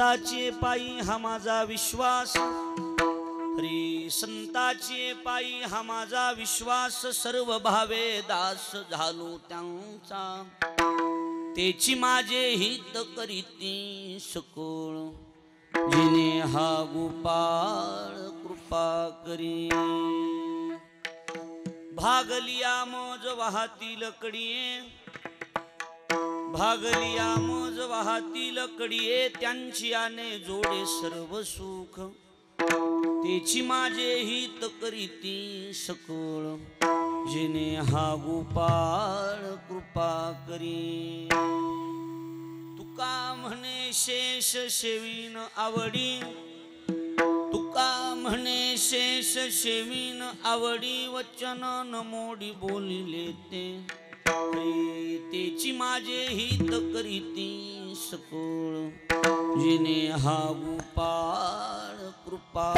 संताचे पायी हा माझा विश्वास, हरी संताचे पायी हा माझा विश्वास, सर्व भावे दास झालो त्यांचा, तेची माझे हित करीती सकळ, जिने हा गोपाळ कृपा करी। भागलिया मोज वाहतील कडिये, भागलिया मोज वाहतील कडिये, त्यांची आने जोडे सर्व सुख, तेची माझे हित करीती सकळ, जिने हा गोपाळ कृपा करी। तुका म्हणे शेष शेवीन आवडी, तुका म्हणे शेष शेवीन आवडी, वचन न मोडी बोलिले ते, तेची माझे हित करीती सकळ, जिने हा गोपाळ कृपा।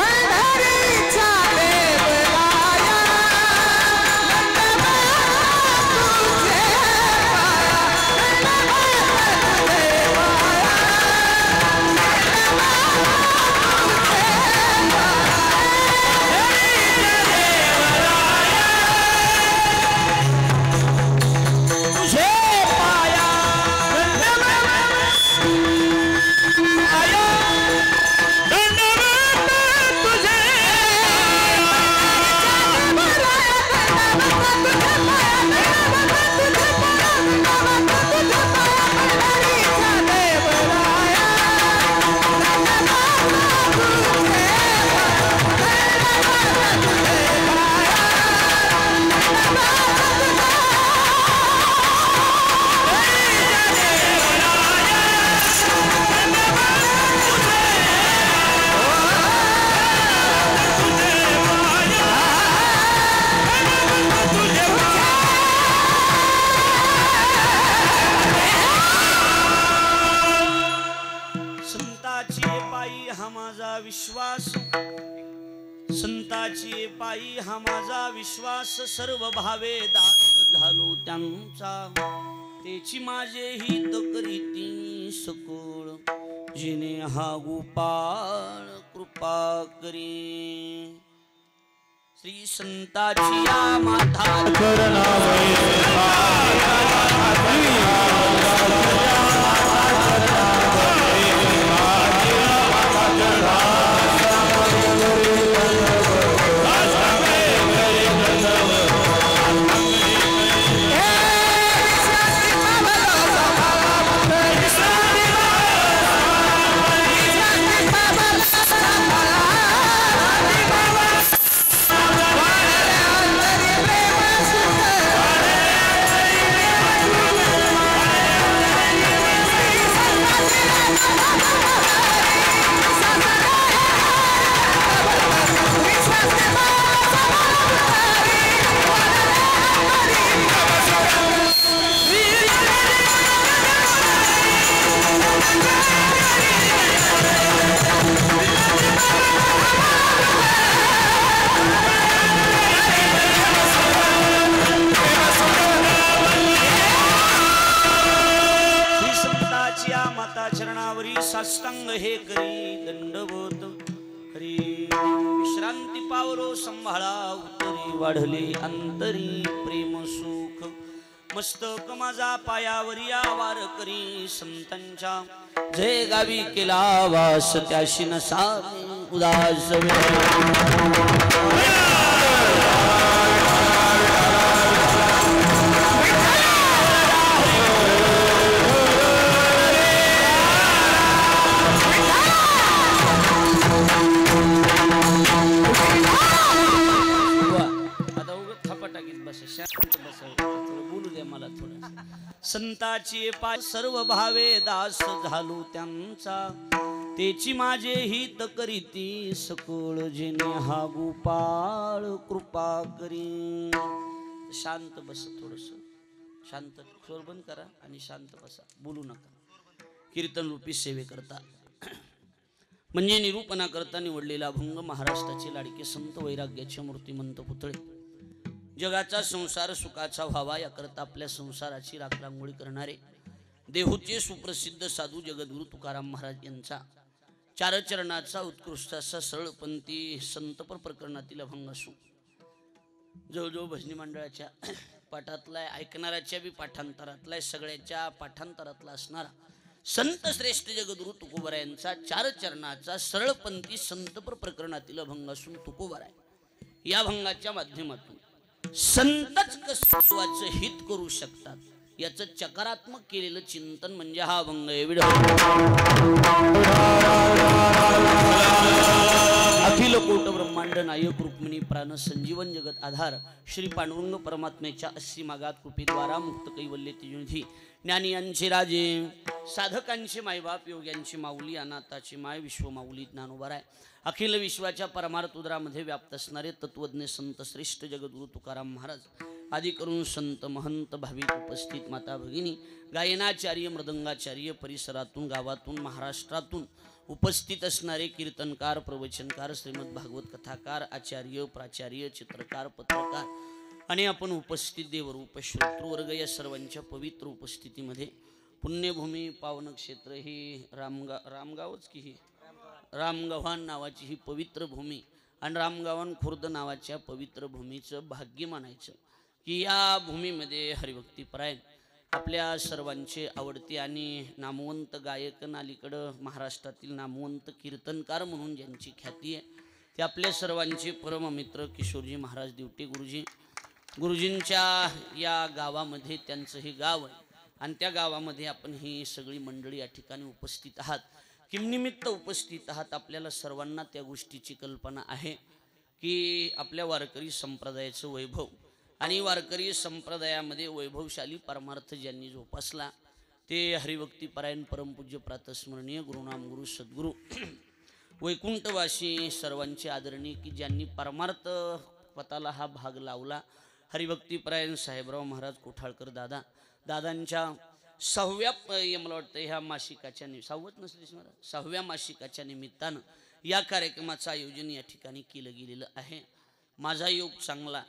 संताची पायी हा माझा विश्वास, सर्व भावे दास झालो त्यांचा, तेची माझे हित करीती सकळ, जिने हा गोपाळ कृपा करी। श्री संताची या माता साष्टांग हे करी दंडवत, हरी विश्रांती पावलो संभाळा उतरी, वाढले अंतरी प्रेम सुख, मस्तक माझा पायावरी आवार करी, संतांच्या जय गावी केला वास, त्याशी नसावे उदास। संताची पाय सर्व भावे दास झालो त्यांचा, तेची माझे हित करीती सकळ, जिने हा गोपाळ कृपा करी। शांत बस, थोडस शांत, स्वर बंद करा आणि शांत बसा, बोलू नका। कीर्तन रूपी सेवे करता म्हणजे निरूपणा करता निवडलेला भंग महाराष्ट्राचे लाडके संत वैराग्याचे मूर्तिमंत पुतळे, जगाचा संसार सुखाचा व्हावा याकरता आपल्या संसाराची राखरांगोळी करणारे देहूचे सुप्रसिद्ध साधू जगद्गुरु तुकाराम महाराज यांचा चार चरणाचा उत्कृष्ट असा सरळपंथी संतपर प्रकरणातील अभंग असून जवळजवळ भजनी मंडळाच्या पाठातला ऐकणाऱ्याच्या बी पाठांतरातला सगळ्याच्या पाठांतरातला असणारा संत श्रेष्ठ जगद्गुरु तुकोबारायांचा चार चरणाचा सरळपंथी संतपर प्रकरणातील अभंग असून तुकोबाराय या अभंगाच्या माध्यमातून संतच कसं हित करू शकतात याचं चकारात्मक केलेलं चिंतन म्हणजे हा अभंग आहे। अखिल कोट ब्रह्मांड नायक रुक्मिणी प्राण संजीवन जगत आधार श्री पांडुरंग परमात्म्याच्या 80 मागात कृपेद्वारा मुक्त कैवल्य तिजुनिधी ज्ञानियांचे राजे साधकांचे मायबाप योग्यांची माऊली अनाथाची माय विश्व माऊली ज्ञानोबाराय अखिल विश्वाच्या परमार्थ उदरामध्ये व्याप्त असणारे तत्वज्ञ संत श्रेष्ठ जगद्गुरु तुकाराम महाराज आदि करून संत महंत भाविक उपस्थित माता भगिनी गायनाचार्य मृदंगाचार्य परिसरातून गावातून महाराष्ट्रातून उपस्थित असणारे कीर्तनकार प्रवचनकार श्रीमद भागवत कथाकार आचार्य प्राचार्य चित्रकार पत्रकार आणि आपण उपस्थित देवरूप श्रोतृवर्ग या सर्वांच्या पवित्र उपस्थितीमध्ये पुण्यभूमी पावन क्षेत्र ही रामगावच की ही रामगव्हाण नावाची ही पवित्र भूमी आणि रामगव्हाण खुर्द नावाच्या पवित्र भूमीचं भाग्य मानायचं की या भूमीमध्ये हरिभक्तीपरायण आपल्या सर्वांचे आवडते आणि नामवंत गायक अलीकडं महाराष्ट्रातील नामवंत कीर्तनकार म्हणून ज्यांची ख्याती आहे ते आपल्या सर्वांचे परममित्र किशोरजी महाराज दिवटे गुरुजींच्या या गावामध्ये त्यांचं हे गाव आहे आणि त्या गावामध्ये आपण ही सगळी मंडळी या ठिकाणी उपस्थित आहात किमनिमित्त उपस्थित आहात आपल्याला सर्वांना त्या गोष्टीची कल्पना आहे की आपल्या वारकरी संप्रदायाचं वैभव आणि वारकरी संप्रदायामध्ये वैभवशाली परमार्थ ज्यांनी जोपासला ते हरिभक्तीपरायण परमपूज्य प्रातस्मरणीय गुरुनाम गुरु सद्गुरु वैकुंठवासी सर्वांचे आदरणीय की ज्यांनी परमार्थ पताला हा भाग लावला हरिभक्तीपरायण साहेबराव महाराज कोठाळकर दादांच्या 6व्या मला वाटतं ह्या मासिकाच्या सावत नसलीस महाराज 6व्या मासिकाच्या निमित्तानं या कार्यक्रमाचं आयोजन या ठिकाणी केलं गेलेलं आहे। माझा योग चांगला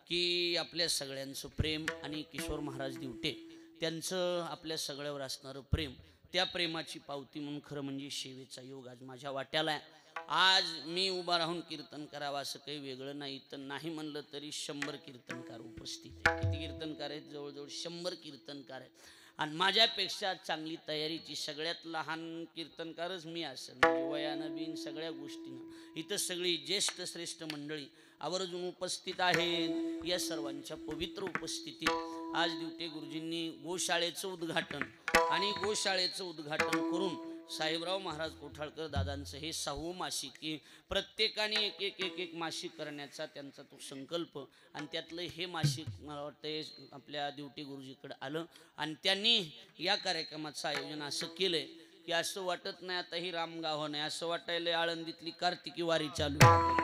की आपल्या सगळ्यांचं प्रेम आणि किशोर महाराज दिवटे त्यांचं आपल्या सगळ्यावर असणारं प्रेम त्या प्रेमाची पावती म्हणून खरं म्हणजे सेवेचा योग आज माझ्या वाट्याला आहे। आज मी उभा राहून कीर्तन करावं असं काही वेगळं नाही तर नाही म्हणलं तरी 100 कीर्तनकार उपस्थित आहेत। किती कीर्तनकार आहेत? जवळजवळ 100 कीर्तनकार आहेत आणि माझ्यापेक्षा चांगली तयारीची सगळ्यात लहान कीर्तनकारच मी असेल म्हणजे वयानं बिन सगळ्या गोष्टीनं इथं सगळी ज्येष्ठ श्रेष्ठ मंडळी आवर्जून उपस्थित आहेत। या सर्वांच्या पवित्र उपस्थितीत आज दिवटे गुरुजींनी गोशाळेचं उद्घाटन आणि गोशाळेचं उद्घाटन करून साहेबराव महाराज कोठाळकर दादांचं हे 6वं मासिक की प्रत्येकाने एक मासिक करण्याचा त्यांचा तो संकल्प आणि त्यातलं हे मासिक मला वाटतं आपल्या दिवटे गुरुजीकडे आलं आणि त्यांनी या कार्यक्रमाचं आयोजन असं केलंय की असं वाटत नाही आता ही रामगाव नाही असं वाटायला आळंदीतली कार्तिकी वारी चालू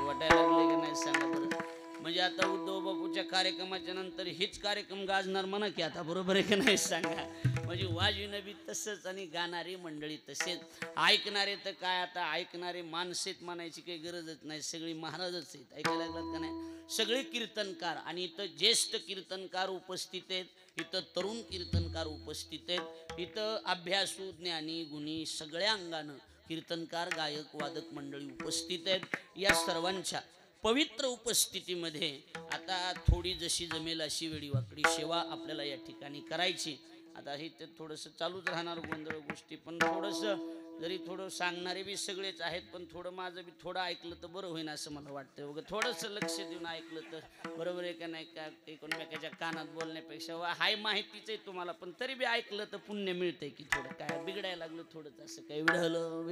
वाटायला लागले की नाही सांगा बरं। म्हणजे आता उद्धव बापूच्या कार्यक्रमाच्या नंतर हेच कार्यक्रम गाजणार म्हणा की आता बरोबर आहे की नाही सांगा। म्हणजे वाजविणं बी तसंच आणि गाणारी मंडळी तसेच ऐकणारे तर काय आता ऐकणारे माणसेत म्हणायची काही गरजच नाही सगळी महाराजच आहेत ऐकायला लागलात का नाही सगळे कीर्तनकार आणि इथं ज्येष्ठ कीर्तनकार उपस्थित आहेत इथं तरुण कीर्तनकार उपस्थित आहेत इथं अभ्यासू ज्ञानी गुणी सगळ्या अंगानं कीर्तनकार गायक वादक मंडळी उपस्थित आहेत। या सर्वांच्या पवित्र उपस्थितीमध्ये आता थोडी जशी जमेल अशी वेळीवाकडी सेवा आपल्याला या ठिकाणी करायची। आता हे ते थोडंसं चालूच राहणार गोंधळ गोष्टी पण थोडंसं जरी थोडं सांगणारे बी सगळेच आहेत पण थोडं माझं बी थोडं ऐकलं तर बरं होईन असं मला वाटतं वगैरे थोडंसं लक्ष देऊन ऐकलं तर बरोबर आहे का नाही का एकमेकाच्या कानात बोलण्यापेक्षा हाय माहितीच आहे तुम्हाला पण तरी बी ऐकलं तर पुण्य मिळतंय की थोडं काय बिघडायला लागलं थोडंच असं काही विढवलं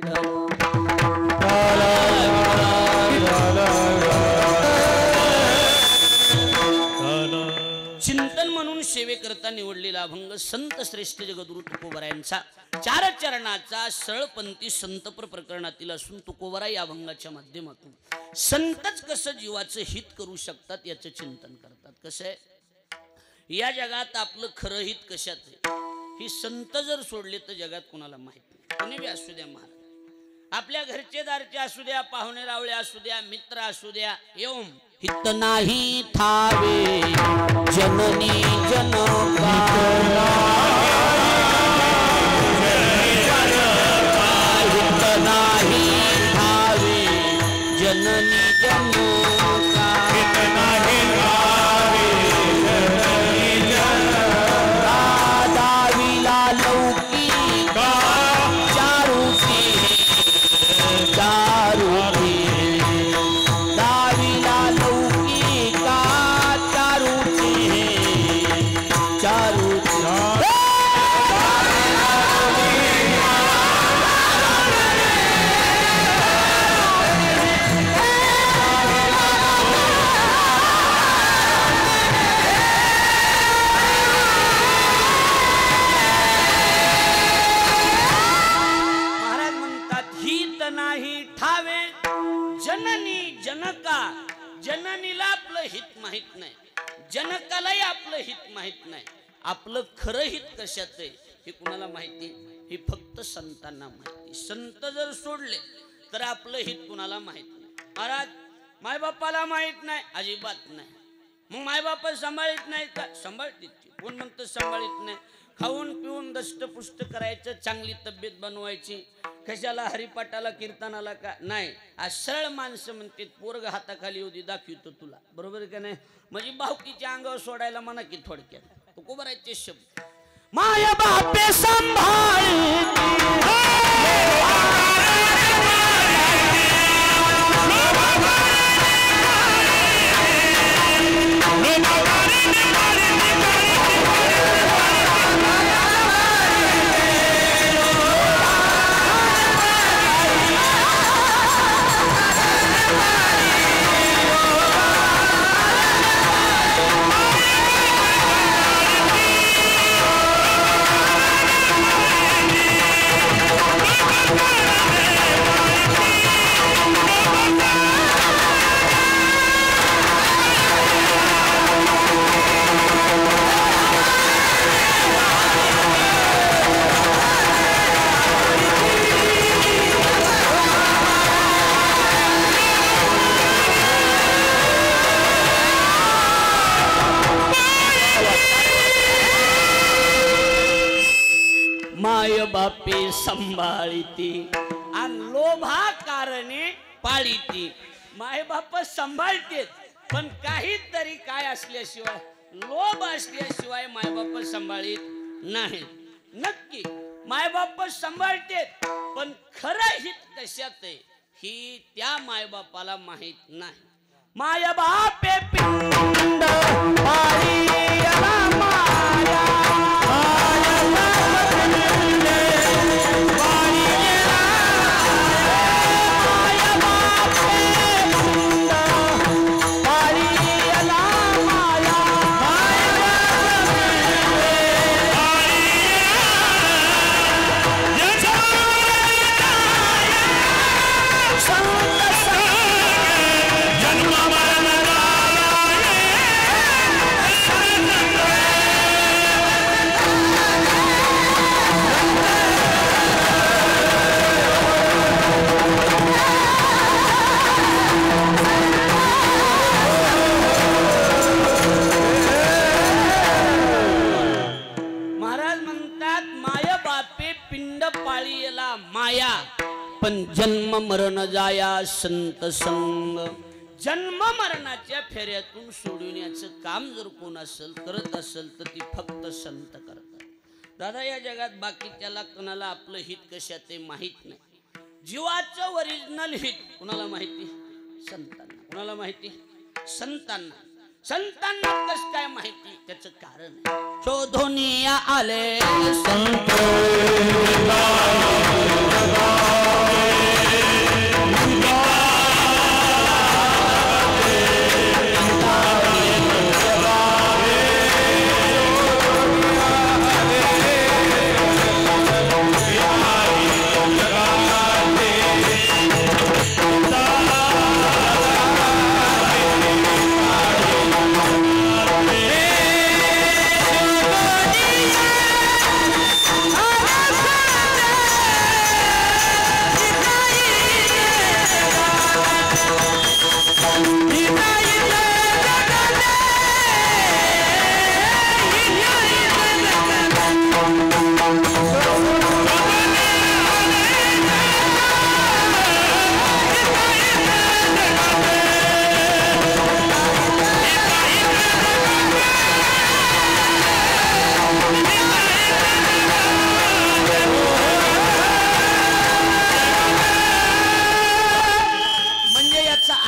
चिंतन म्हणून सेवेकरता निवडलेला अभंग संत श्रेष्ठ जगद्गुरु तुकोबारायांचा 4 चरणाचा सरळपंथी संतपर प्रकरणातील असून तुकोबारा या अभंगाच्या माध्यमातून संतच कसं जीवाचं हित करू शकतात याचं चिंतन करतात। कसं आहे या जगात आपलं खरं हित कशात आहे ही संत जर सोडले तर जगात कोणाला माहित नाही। कोणी बी असू द्या महाराज आपल्या घरचे दारचे असू द्या पाहुणे रावळे असू द्या मित्र असू द्या एवं हित नाही थावे जननी जनका हित नाही जननी जनका हित नाही ठावे जननी जनका दाविला लौकिका चारुती चारुती दाविला लौकिका चारुती चारुती जननीला आपलं हित माहित नाही, जनकालाही आपलं हित माहित नाही. आपलं खरं हित कशात आहे हे कुणाला माहिती? हे फक्त संतांना माहिती. संत जर सोडले तर आपलं हित कुणाला माहित नाही. महाराज मायबापाला माहित नाही, अजिबात नाही. मग मायबाप सांभाळत नाही का? सांभाळतील. कोण म्हणतं सांभाळत नाही? खाऊन पिऊन दष्टपुष्ट करायचं, चांगली तब्येत बनवायची. कशाला? हरिपाठाला कीर्तनाला का? नाही. आज सरळ माणसं म्हणते पोरग हाताखाली होती दाखवतो तुला, बरोबर का नाही? म्हणजे भावकीच्या अंगावर सोडायला म्हणा की थोडक्यात उभं राहायचे शब्द. माया बापे सांभाळ बापे सांभाळीती आणि लोभा कारणे पाळीती. माय बाप सांभाळते पण काहीतरी काय असल्याशिवाय, लोभ असल्याशिवाय मायबाप सांभाळीत नाही. नक्की मायबाप सांभाळते पण खरं हित कशात आहे ही त्या मायबापाला माहित नाही. माय बापे पिंड पाळीला माया पण जन्म मरण जाया संत संग. जन्म मरणाच्या फेऱ्यातून सोडविण्याचं काम जर कोण असेल करत असेल तर ती फक्त संत करतात. दादा या जगात बाकीच्याला कोणाला आपलं हित कशात ते माहित नाही. जीवाचं ओरिजिनल हित कुणाला माहिती? संतांना. कुणाला माहिती? संतांना. संतांना कसं काय माहिती? त्याचं कारण आहे. शोधून आले संत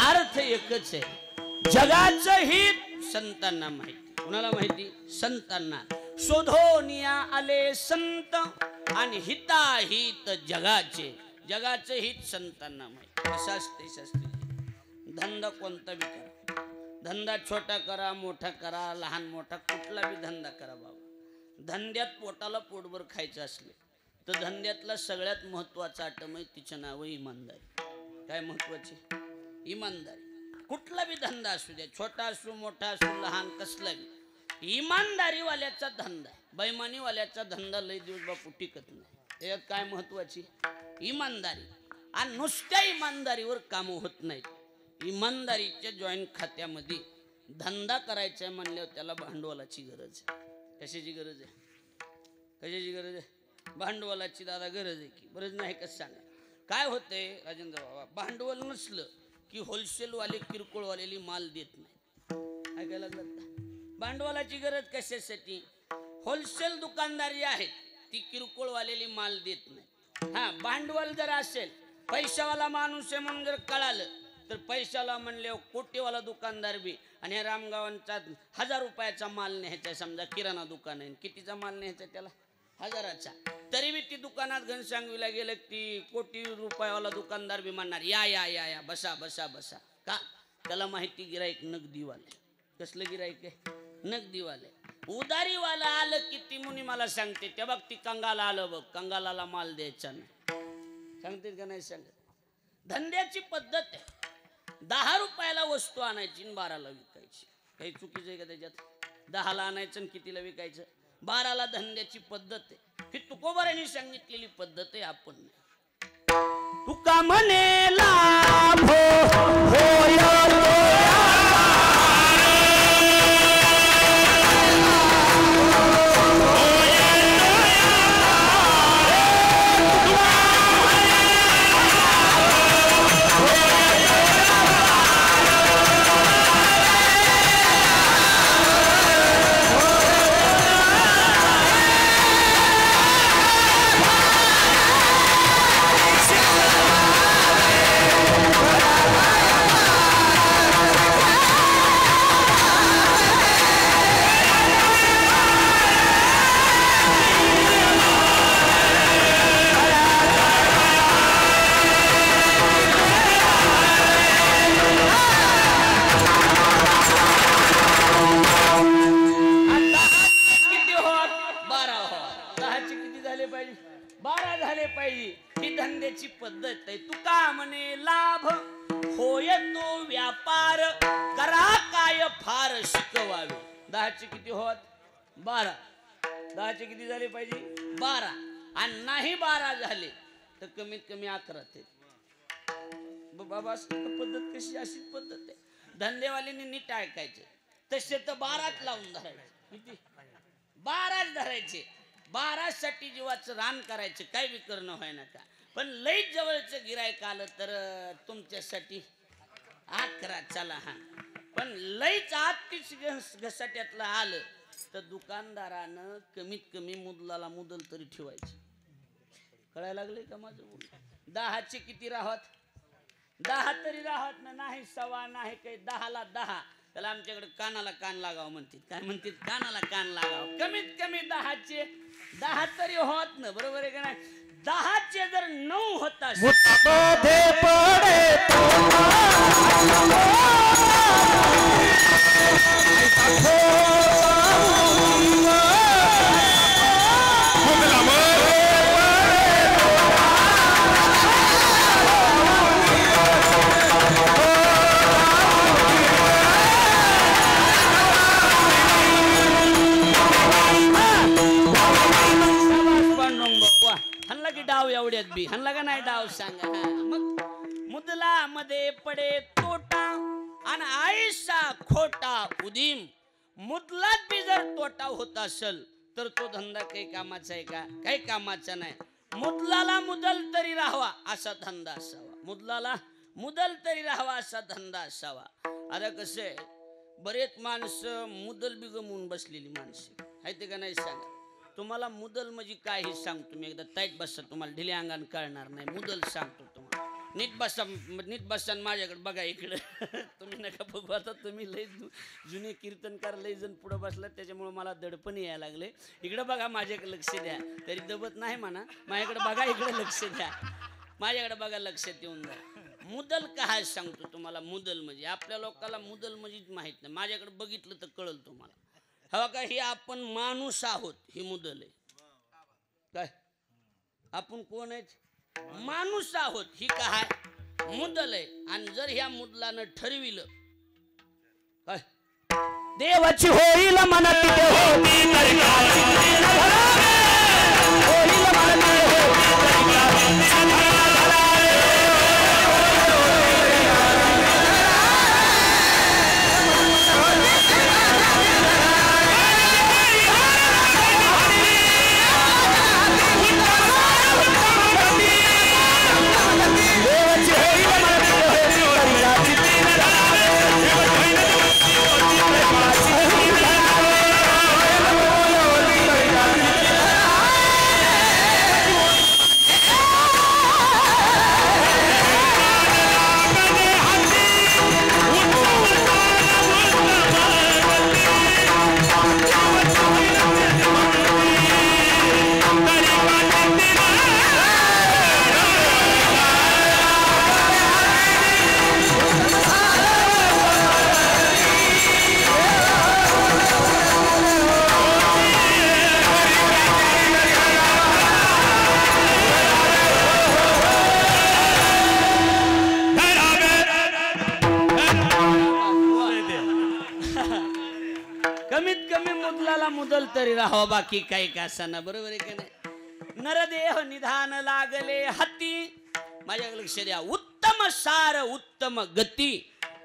अर्थ एकच आहे, जगाचं हित संतांना माहिती. कुणाला माहिती? संतांना. शोधोनिया आले संत आणि हिताहित जगाचे. जगाचं हित संतांना माहिती. कसं असते शास्त्री? धंदा कोणता बी करा, धंदा छोटा करा मोठा करा लहान मोठा कुठला बी धंदा करा बाबा, धंद्यात पोटाला पोटभर खायचं असले तर धंद्यातला सगळ्यात महत्वाचा आटम आहे तिचं नाव इमानदारी. काय महत्वाची? इमानदारी. कुठला बी धंदा असू द्या, छोटा असू मोठा असू लहान कसला बी, इमानदारीवाल्याचा धंदा. बैमानीवाल्याचा धंदा लय दिवस बापू टिकत नाही. त्याच्यात काय महत्वाची? इमानदारी. आणि नुसत्या इमानदारीवर कामं होत नाहीत. इमानदारीच्या जॉईंट खात्यामध्ये धंदा करायचा आहे म्हणल्यावर त्याला भांडवलाची गरज आहे. कशाची गरज आहे? कशाची गरज आहे? भांडवलाची दादा गरज आहे की गरज नाही? कसं सांगा. काय होतंय राजेंद्र बाबा, भांडवल नसलं की होलसेलवाले किरकोळवालेली माल देत नाही. ऐकायला लागलं का? भांडवलाची गरज कशासाठी? होलसेल दुकानदार जी आहेत ती किरकोळवालेली माल देत नाही. हा, भांडवल जर असेल, पैशावाला माणूस आहे म्हणून जर कळालं तर पैशाला म्हणले कोटीवाला दुकानदार बी आणि ह्या रामगावांचा 1000 रुपयाचा माल न्यायचा. समजा किराणा दुकान आहे, कितीचा माल न्यायचा त्याला? 1000चा. तरी बी ती दुकानात घनसांगवीला गेलं ती कोटी रुपयावाला दुकानदार बी म्हणणार या या या या बसा बसा बसा. का? त्याला माहिती गिराईक नगदीवाले. कसलं गिराईक आहे? नगदीवाले. उदारीवाला आलं की ती मुनी मला सांगते ते बघ ती कंगाला आलं बघ, कंगालाला माल द्यायचा नाही. सांगते का नाही सांगत? धंद्याची पद्धत आहे. 10 रुपयाला वस्तू आणायची आणि 12ला विकायची. काही चुकीचं आहे का त्याच्यात? 10ला आणायचं आणि कितीला विकायचं? 12ला. धंद्याची पद्धत आहे ही. तुकोबारांनी सांगितलेली पद्धत आहे, आपण नाही. तुका म्हणे लाभ होय किती होत? 12. 10चे किती झाले पाहिजे? 12. आणि नाही 12 झाले तर कमीत कमी 11 ते. बाबा पद्धत कशी? अशी पद्धत आहे. धंदेवाल्यांनी नीट ऐकायचं. तसे तर 12च लावून धरायचे. किती? 12च धरायचे. 12 साठी जीवाचं रान करायचं. काय बी करणं व्हाय ना का. पण लई जवळचं गिरायक आलं तर तुमच्यासाठी 11 चला. हा, पण लईच 38 घसाट्यातलं आलं तर दुकानदारानं कमीत कमी मुदलाला मुदल तरी ठेवायचं. कळायला लागले का माझं बोल? 10चे किती राहत? 10 तरी राहत ना. नाही 1.25 नाही काही 10ला 10. त्याला आमच्याकडे कानाला कान लागावं म्हणतात. काय म्हणतात? कानाला कान लागावं. कमीत कमी 10चे 10 तरी होत ना. बरोबर आहे का नाही? 10चे जर 9 होत असेल डाव एवढ्यात बी हनला का नाही डाव सांगा. मग मुदला मध्ये पडे तोटा आणि आईसा खोटा उदीम. मुदलात बी जर तोटा होत असेल तर तो धंदा काही कामाचा आहे का? काही कामाचा नाही. मुदलाला मुदल तरी राहावा असा धंदा असावा. मुदलाला मुदल तरी राहावा असा धंदा असावा. आता कसं आहे, बरेच माणसं मुदल बी गमवून बसलेली माणसं आहे ते का नाही सांगा. तुम्हाला मुदल म्हणजे काय हे सांगतो मी. एकदा ताईट बसा, तुम्हाला ढिल्या अंगाने कळणार नाही. मुदल सांगतो तुम्हाला. नीट बसा माझ्याकडे बघा इकडे तुम्ही नका बघू आता तुम्ही लय जुने कीर्तनकार लय जण पुढं बसलात त्याच्यामुळे मला दडपण यायला लागले इकडे बघा माझ्याकडे लक्ष द्या तरी दबत नाही म्हणा माझ्याकडे बघा इकडे लक्ष द्या माझ्याकडे बघा लक्षात येऊन जा मुदल काय सांगतो तुम्हाला मुदल म्हणजे आपल्या लोकांना मुदल म्हणजेच माहित नाही माझ्याकडे बघितलं तर कळल तुम्हाला हवा का हे आपण माणूस आहोत ही मुदल आहे काय आपण कोण आहेत माणूस आहोत ही काय मुदल आहे आणि जर ह्या मुदलानं ठरविलं काय देवाची होईल मनात मुदल तरी राहावं बाकी काही का असना बरोबर आहे की नाही नरदेह निधान लागले हाती माझ्या लक्ष द्या उत्तम सार उत्तम गती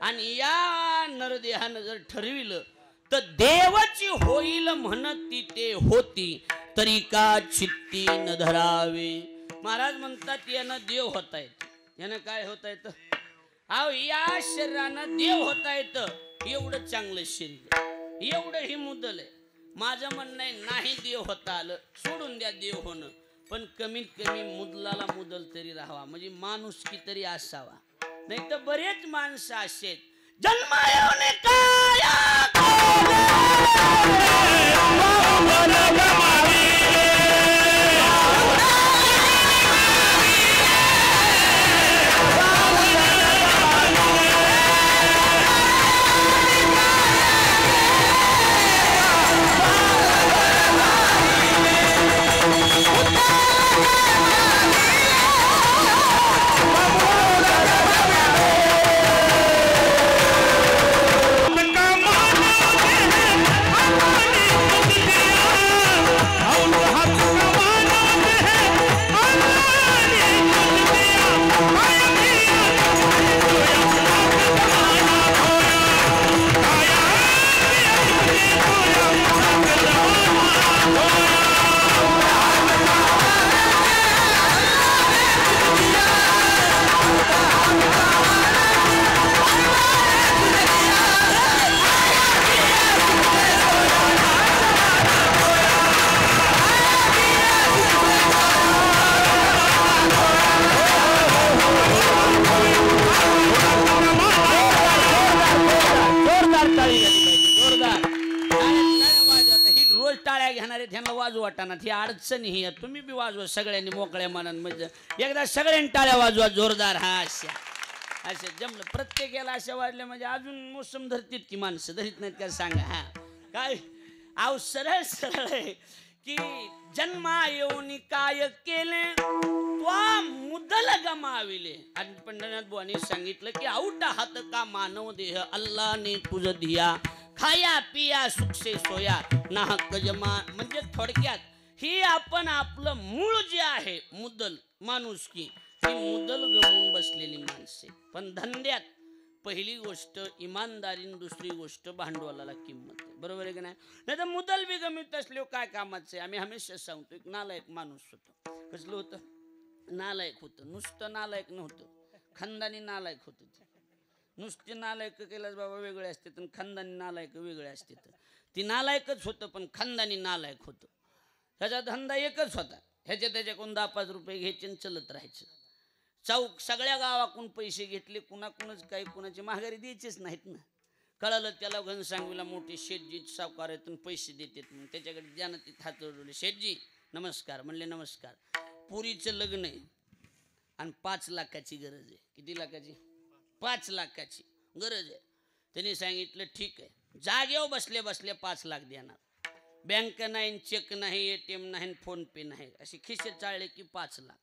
आणि या नरदेहानं जर ठरविलं तर देवाची होईल म्हणती ते होती तरी का चित्ती न धरावे महाराज म्हणतात यानं देव होता येत यानं काय होता येतं अहो या शरीरानं देव होता येतं एवढं चांगलं शरीर एवढं ही मुदल आहे माझं म्हणणं आहे नाही देव होता आलं सोडून द्या देव होणं पण कमीत कमी मुदलाला मुदल तरी राहावा म्हणजे माणूस की तरी असावा नाही तर बरेच माणसं असे जन्मायोने वाजू वाटाना ती अडचण ही तुम्ही बी वाजवा सगळ्यांनी मोकळ्या मनानं म्हणजे एकदा सगळ्यांनी टाळ्या वाजवा जोरदार हा अशा जमलं प्रत्येकाला अशा वाजल्या म्हणजे अजून मोसम धरतीत की माणसं धरीत नाहीत का सांगा हा काय आव सरळ सरळ आहे की जन्मा येऊन काय केले त्वा मुदल गमाविले आणि पंढरनाथ बुवांनी सांगितलं की आऊट हात का मानव देह अल्लाने तुझ दिया खाया पिया सुखसे सोया ना हक्क जमा म्हणजे थोडक्यात ही आपण आपलं मूळ जे आहे मुदल माणुसकी ही मुदल गमवून बसलेली माणसे पण धंद्यात पहिली गोष्ट इमानदारीने दुसरी गोष्ट भांडवलाला किंमत आहे बरोबर आहे की नाही तर मुदल बी गमित असले काय कामाचं आहे आम्ही हमेशा सांगतो एक नालायक माणूस होतो कसलं होतं नालायक होतं नुसतं नालायक नव्हतं खानदानी नालायक होतं नुसते नालायक कैलास बाबा वेगळे असते तर खानदानी नालायक वेगळे असते ती नालायकच होतं पण खानदानी नालायक होतं ह्याचा धंदा एकच होता ह्याच्या त्याच्याकडून 10-5 रुपये घ्यायचे आणि चलत राहायचं चौक सगळ्या गावाकडून पैसे घेतले, कुणाकुणच काही कुणाची माघारी द्यायचेच नाहीत ना. कळालं त्याला घनसांगवीला मोठे शेठजी सावकार आहेत पैसे देतात. मग त्याच्याकडे ज्यानं तिथं हात जोडले, शेठजी नमस्कार म्हणले. नमस्कार. पुरीचं लग्न आहे आणि 5 लाखाची गरज आहे. किती लाखाची? 5 लाखाची गरज आहे. त्यांनी सांगितलं ठीक आहे, जागेवर बसले बसले 5 लाख देणार. बँक नाही, चेक नाही, ATM नाही, फोन पे नाही, अशी खिशे चाळले की 5 लाख.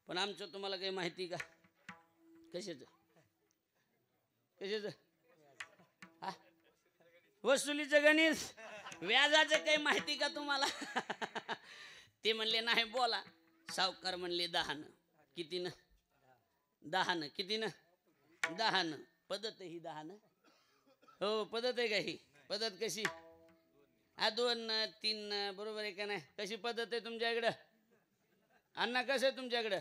पण आमचं तुम्हाला काही माहिती का? कशाचं कशाचं? हा, वसुलीचं गणित, व्याजाचं काही माहिती का तुम्हाला? ते म्हणले नाही बोला. सावकार म्हणले 10. कितीनं? 10. कितीनं? 10. पद्धत ही 10. हो पद्धत आहे का ही? पद्धत कशी? 2 3 बरोबर आहे का नाही? कशी पद्धत आहे तुमच्या इकडं? अण्णा कसं आहे तुमच्याकडं?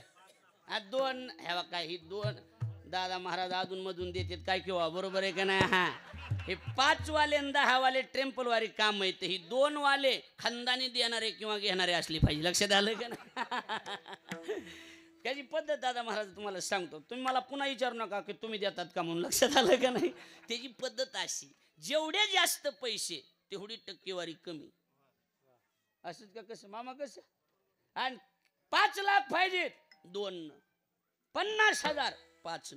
2 ह्या काय ही 2 दादा महाराज अधून मधून देतात काय किंवा बरोबर आहे का नाही? हा, हे 5 वाले आणि 10 वाले टेम्पलवारी काम आहेत. ही 2 वाले खंदानी देणारे किंवा घेणारे असली पाहिजे. लक्षात आलं का नाही? त्याची पद्धत दादा महाराज तुम्हाला सांगतो. तुम्ही मला पुन्हा विचारू नका की तुम्ही देतात का म्हणून. लक्षात आलं का नाही? त्याची पद्धत अशी, जेवढे जास्त पैसे तेवढी टक्केवारी कमी. असंच का? कसं मामा कसं? आणि 5 लाख पाहिजे 2, 50,000 5.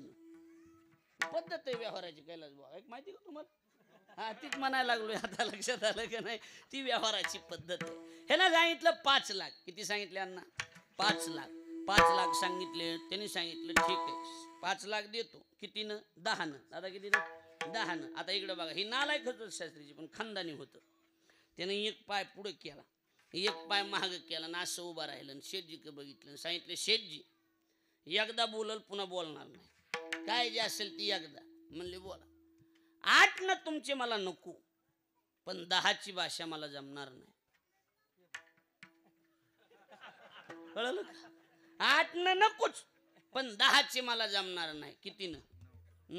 पद्धत आहे व्यवहाराची. कैलास भाऊ एक माहिती का तुम्हाला? हा, तीच म्हणायला लागलोय आता. लक्षात आलं का नाही? ती व्यवहाराची पद्धत आहे. हे ना सांगितलं 5 लाख. किती सांगितले अण्णा? 5 लाख. 5 लाख सांगितले. त्यांनी सांगितलं ठीक आहे 5 लाख देतो. कितीनं? 10. दादा कितीनं? 10. आता इकडं बघा, ही नालायक होतं शास्त्रीची पण खानदानी होतं. त्यानं एक पाय पुढे केला, एक पाय माग केला ना, असं उभा राहिलं. शेठजीकडे बघितलं, सांगितलं शेठजी एकदा बोलल पुन्हा बोलणार नाही, काय जे असेल ती एकदा. म्हणले बोला. 8 न तुमचे मला नको, पण 10ची भाषा मला जमणार नाही. कळलं का? 8 न नकोच, पण 10चे मला जमणार नाही. कितीनं?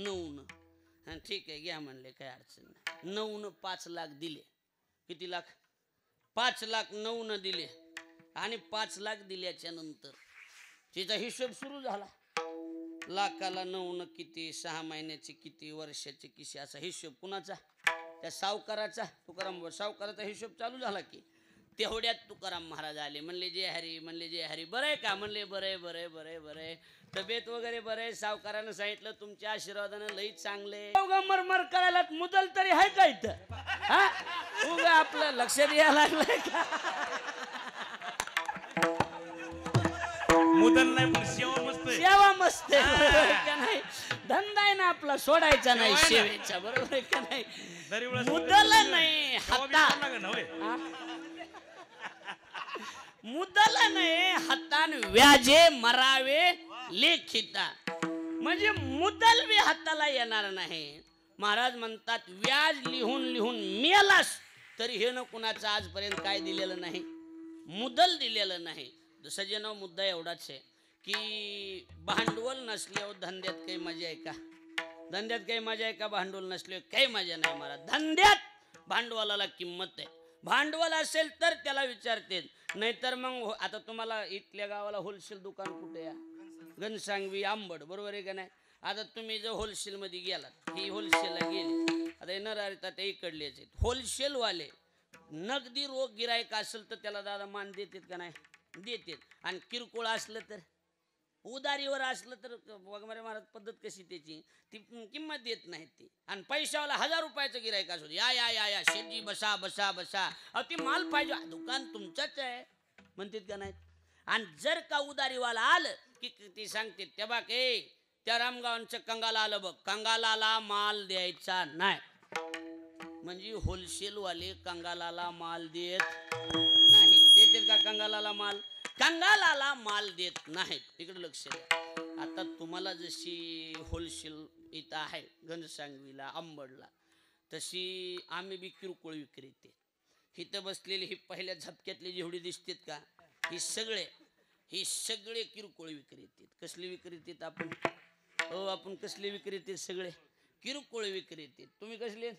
9. हा ठीक आहे घ्या म्हणले, काय अडचण नाही. 9 5 लाख दिले. किती लाख? 5 लाख 9 दिले. आणि 5 लाख दिल्याच्या नंतर तिचा हिशोब सुरू झाला. लाखाला 9 किती, 6 महिन्याचे किती, वर्षाचे किती, असा हिशोब कुणाचा? त्या सावकाराचा. तुकाराम सावकाराचा हिशोब चालू झाला की तेवढ्यात तुकाराम महाराज आले. म्हणले जय हरी. म्हणले जय हरी. बरं आहे का? म्हणले बरे बरे बरे बरे, तब्येत वगैरे बरे. सावकारानं सांगितलं तुमच्या आशीर्वादानं लई चांगले. मरमर करायला मुदल तरी आहे का इथं? हा, उगा आपलं लक्ष द्यायला लागलंय का? मुदल नाही पण सेवा मस्त आहे. सेवा मस्त आहे का नाही? धंदा आहे ना आपला, सोडायचा नाही सेवेचा. बरोबर आहे का नाही? मुदल नाही हाता, मुदल नाही हातान व्याजे मरावे लेखिता. म्हणजे मुदल बी हाताला येणार नाही. महाराज म्हणतात व्याज लिहून लिहून मेलास तरी हे न कुणाचं आजपर्यंत काय दिलेलं नाही, मुदल दिलेलं नाही. सज्जनो मुद्दा एवढाच आहे की भांडवल नसल्यावर धंद्यात काही मजा आहे का? धंद्यात काही मजा आहे का? भांडवल नसल्यावर काही मजा नाही महाराज. धंद्यात भांडवलाला किंमत आहे. भांडवल असेल तर त्याला विचारते, नाहीतर मग आता तुम्हाला इथल्या गावाला होलसेल दुकान कुठे या? घनसांगवी, आंबड. बरोबर आहे का नाही? आता तुम्ही जर होलसेलमध्ये गेलात, ही होलसेलला गेली, आता येणार आता ते इकडलेच आहेत होलसेलवाले. नगदी रोग गिरायक असेल तर त्याला दादा मान देतात का नाही? देतात. आणि किरकोळ असलं तर, उदारीवर असलं तर वगैरे महाराज पद्धत कशी त्याची, ती किंमत देत नाही ती. आणि पैशावाला 1000 रुपयाचं गिरायक असू, या या या या शेठजी बसा बसा बसा, अहो ती माल पाहिजे, दुकान तुमचंच आहे म्हणतात का नाहीत? आणि जर का उदारीवाला आलं की ती सांगते त्या बाक ए त्या रामगावांचं कंगाला आलं बघ, कंगालाला माल द्यायचा नाही. म्हणजे होलसेलवाले कंगालाला माल देत नाही. देतील का कंगालाला माल? कंगालाला माल देत नाहीत. इकडे लक्ष द्या. आता तुम्हाला जशी होलसेल इथं आहे घनसांगवीला, आंबडला, तशी आम्ही बी किरकोळ विक्रेते. इथं बसलेली ही पहिल्या झपक्यातली जेवढी दिसतात का, ही सगळे किरकोळ विक्रेते. कसले विक्रेते आपण? हो आपण कसले विक्रेते? सगळे किरकोळ विक्रेते. तुम्ही कसले?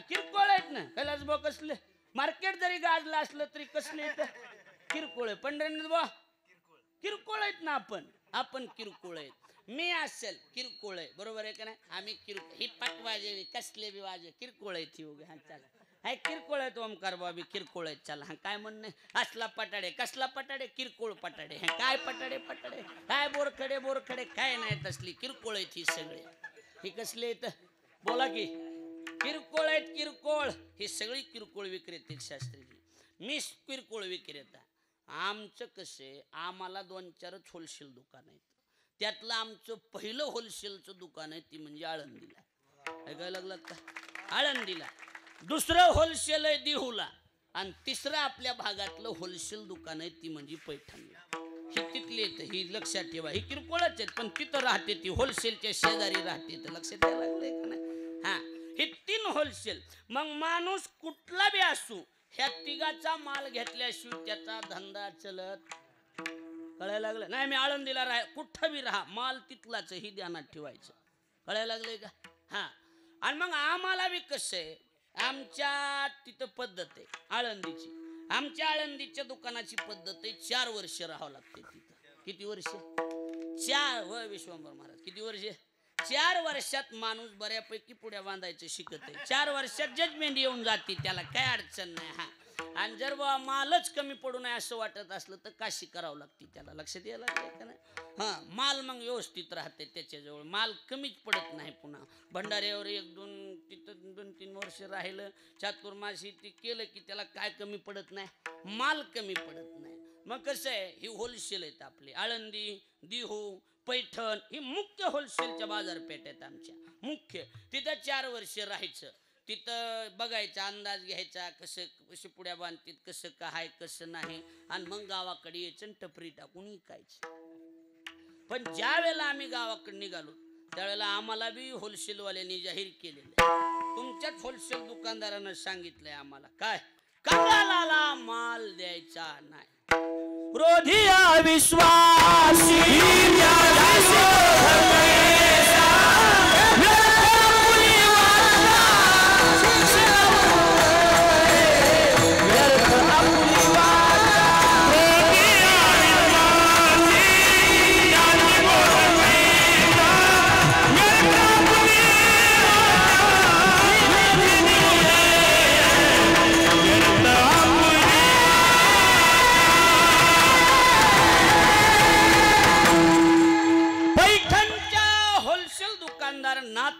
किरकोळ आहेत ना. कैलास भाऊ कसले? मार्केट जरी गाजलं असलं तरी कसले किरकोळ आहे. पंढरीनाथ भाऊ किरकोळ आहेत ना आपण किरकोळ आहेत. मी असेल किरकोळ आहे, बरोबर आहे का नाही. आम्ही ही पाट वाजे कसले बी वाजे किरकोळ आहेत. ही उगे हा चला हाय किरकोळ आहेत ओमकार बाबी किरकोळ आहेत. चला हा काय म्हणणं असला पटाडे कसला पटाडे किरकोळ पटाडे. हा काय पटाडे काय बोरखडे काय नाही तसली किरकोळ आहेत ही सगळे. ही कसले आहेत बोला की किरकोळ आहेत किरकोळ. ही सगळी किरकोळ विक्रेते शास्त्रीजी. मी किरकोळ विक्रेता. आमचं कसे आम्हाला 2-4 होलसेल दुकान आहेत. त्यातलं आमचं पहिलं होलसेलचं दुकान आहे ती म्हणजे आळंदीला. ऐकायला लागलात का. आळंदीला. दुसरं होलसेल आहे दिहुला. आणि तिसरं आपल्या भागातलं होलसेल दुकान आहे ती म्हणजे पैठणला. ही तिथली येतं ही लक्षात ठेवा. ही किरकोळच आहेत पण तिथं राहते ती होलसेलच्या शेजारी राहते. तर लक्षात द्यायला लागलंय का नाही. हा हे 3 होलसेल. मग माणूस कुठला बी असू ह्या तिघाचा माल घेतल्याशिवाय त्याचा धंदा चलत. कळायला लागलं नाही. मी आळंदीला राह कुठं बी राहा माल तिथलाच ही ध्यानात ठेवायचं. कळायला लागलंय का. हा आणि मग आम्हाला बी कसं आहे आमच्या तिथं पद्धत आहे आळंदीची. आमच्या आळंदीच्या दुकानाची पद्धत आहे 4 वर्ष राहावं लागते तिथं. किती वर्ष 4 व विश्वंभर महाराज किती वर्ष 4 वर्षात माणूस बऱ्यापैकी पुढ्या बांधायचं शिकत आहे. 4 वर्षात जजमेंट येऊन जाते त्याला काय अडचण नाही. हा आणि जर मालच कमी पडू नये असं वाटत असलं तर काशी करावं लागते त्याला. लक्षात यायला लागलं का नाही. हा माल मग व्यवस्थित राहते त्याच्याजवळ माल कमीच पडत नाही. पुन्हा भंडाऱ्यावर 1-2 तिथं 2-3 वर्ष राहिलं चातुर्मासी ते केलं की त्याला काय कमी पडत नाही माल कमी पडत नाही. मग कसं आहे ही होलसेल आहेत आपली आळंदी देहू पैठण ही मुख्य होलसेलच्या बाजारपेठ आहेत आमच्या मुख्य. तिथं 4 वर्ष राहायचं. तिथं बघायचा अंदाज घ्यायचा कसे पुढ्या बांधतात कसं काय कसं नाही. आणि मग गावाकडे यायचं टपरी टाकून विकायचं. पण ज्या वेळेला आम्ही गावाकडे निघालो त्यावेळेला आम्हाला बी होलसेलवाल्यांनी जाहीर केलेलं तुमच्याच होलसेल दुकानदारानं सांगितलंय आम्हाला काय कंगालाला माल द्यायचा नाही. क्रोधिया विश्वासी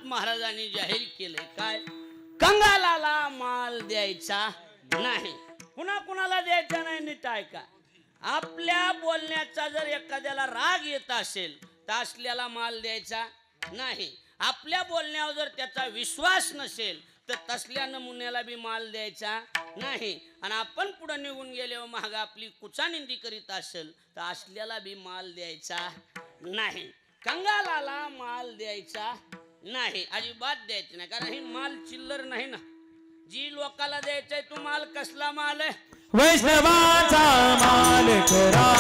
महाराजांनी जाहीर केले काय कंगालाला माल द्यायचा नाही. कुणाला द्यायचा नाही. नीट ऐका. आपल्या बोलण्याचा जर एखाद्याला राग येत असेल तर असल्याला माल द्यायचा नाही. आपल्या बोलण्यावर जर त्याचा विश्वास नसेल तर तसल्या नमुन्याला बी माल द्यायचा नाही. आणि आपण पुढे निघून गेल्यावर महाग आपली कुचानिंदी करीत असेल तर असल्याला बी माल द्यायचा नाही. कंगालाला माल द्यायचा नाही अजिबात द्यायचं नाही. कारण ही माल चिल्लर नाही ना. जी लोकाला द्यायचंय तो माल कसला माल आहे वैष्णवाचा माल करा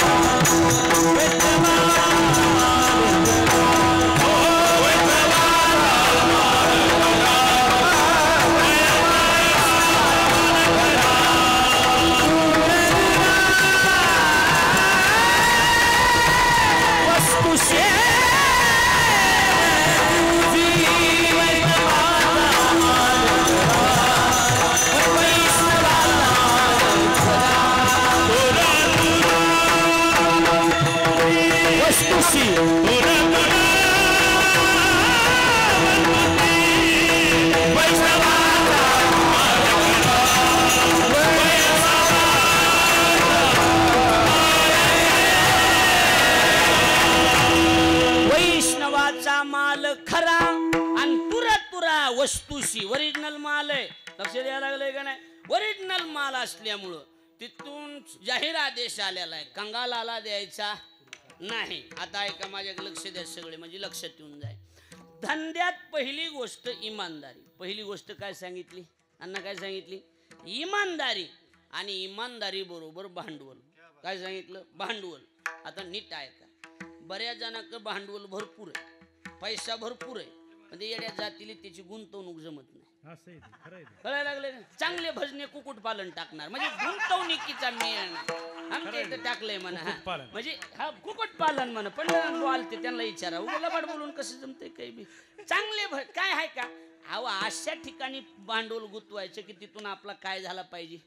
वस्तूशी ओरिजिनल माल आहे. लक्ष द्यायला लागलंय का नाही. ओरिजिनल माल असल्यामुळं तिथून जाहीर आदेश आलेला आहे कंगालाला द्यायचा नाही. आता ऐका माझ्याकडे लक्ष द्या सगळे म्हणजे लक्षात येऊन जाईल. धंद्यात पहिली गोष्ट इमानदारी. पहिली गोष्ट काय सांगितली अण्णा काय सांगितली इमानदारी. आणि इमानदारी बरोबर भांडवल. काय सांगितलं भांडवल. आता नीट ऐका. बऱ्याच जणांकडे भांडवल भरपूर आहे पैसा भरपूर आहे पण ते येड्या जातीला त्याची गुंतवणूक जमत नाही. कळायला लागले ना? चांगले भजने कुक्कुटपालन टाकणार म्हणजे गुंतवणुकीचा मेन आमच्या इथं टाकलंय म्हणा म्हणजे हा कुक्कुटपालन म्हणा पण बोलते त्यांना विचारा उलबाड बोलून कसं जमते काही बी चांगले काय आहे का अहो अशा ठिकाणी भांडवल गुंतवायचं की तिथून आपला काय झाला पाहिजे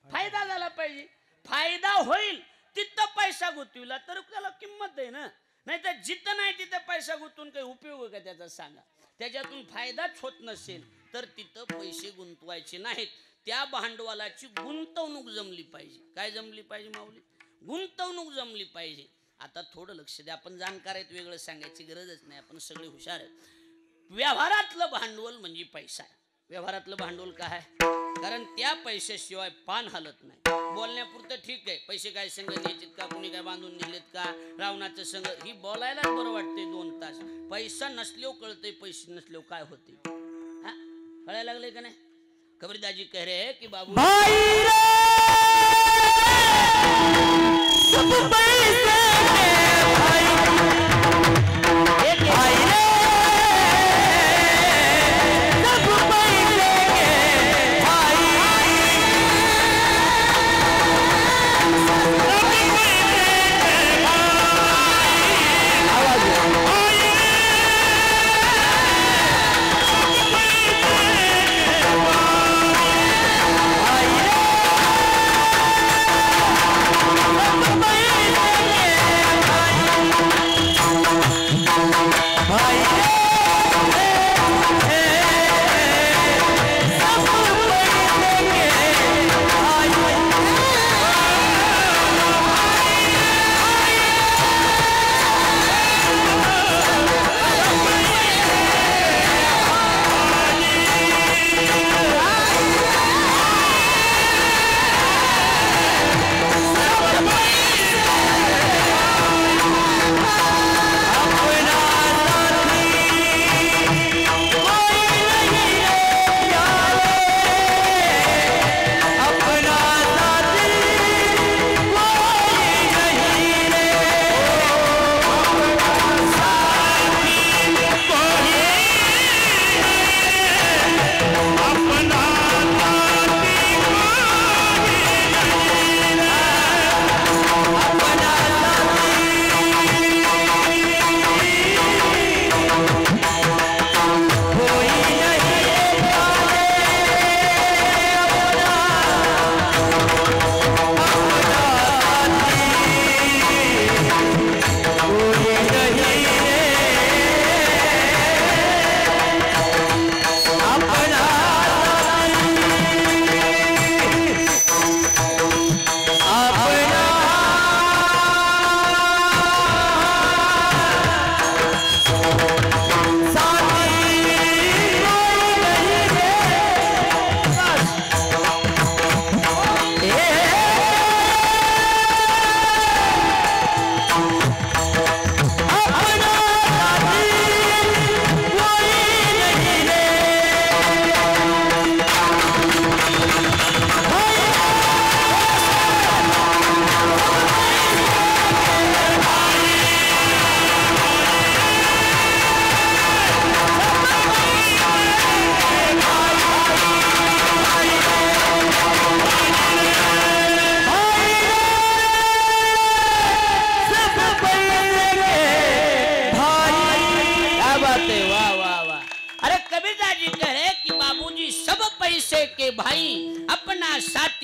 फायदा झाला पाहिजे फायदा होईल तिथं पैसा गुंतविला तर त्याला किंमत आहे ना नाही तर जिथं नाही तिथं पैसा गुंतवून काही उपयोग आहे का त्याचा सांगा त्याच्यातून फायदाच होत नसेल तर तिथं पैसे गुंतवायचे नाहीत त्या भांडवलाची गुंतवणूक जमली पाहिजे काय जमली पाहिजे माऊली गुंतवणूक जमली पाहिजे आता थोडं लक्ष द्या आपण जाणकार आहेत वेगळं सांगायची गरजच नाही आपण सगळे हुशार आहेत व्यवहारातलं भांडवल म्हणजे पैसा आहे व्यवहारातलं भांडवल काय आहे कारण त्या पैशाशिवाय पान हलत नाही बोलण्यापुरतं ठीक आहे पैसे काय संघ न्यायचेत का कुणी काय बांधून नेलेत का रावणाचं संघ ही बोलायलाच बरं वाटते 2 तास पैसा नसल्यावर कळतंय पैसे नसल्यावर काय होते हा कळायला लागले का नाही कबीरदाजी कह रहे हैं कि बाबू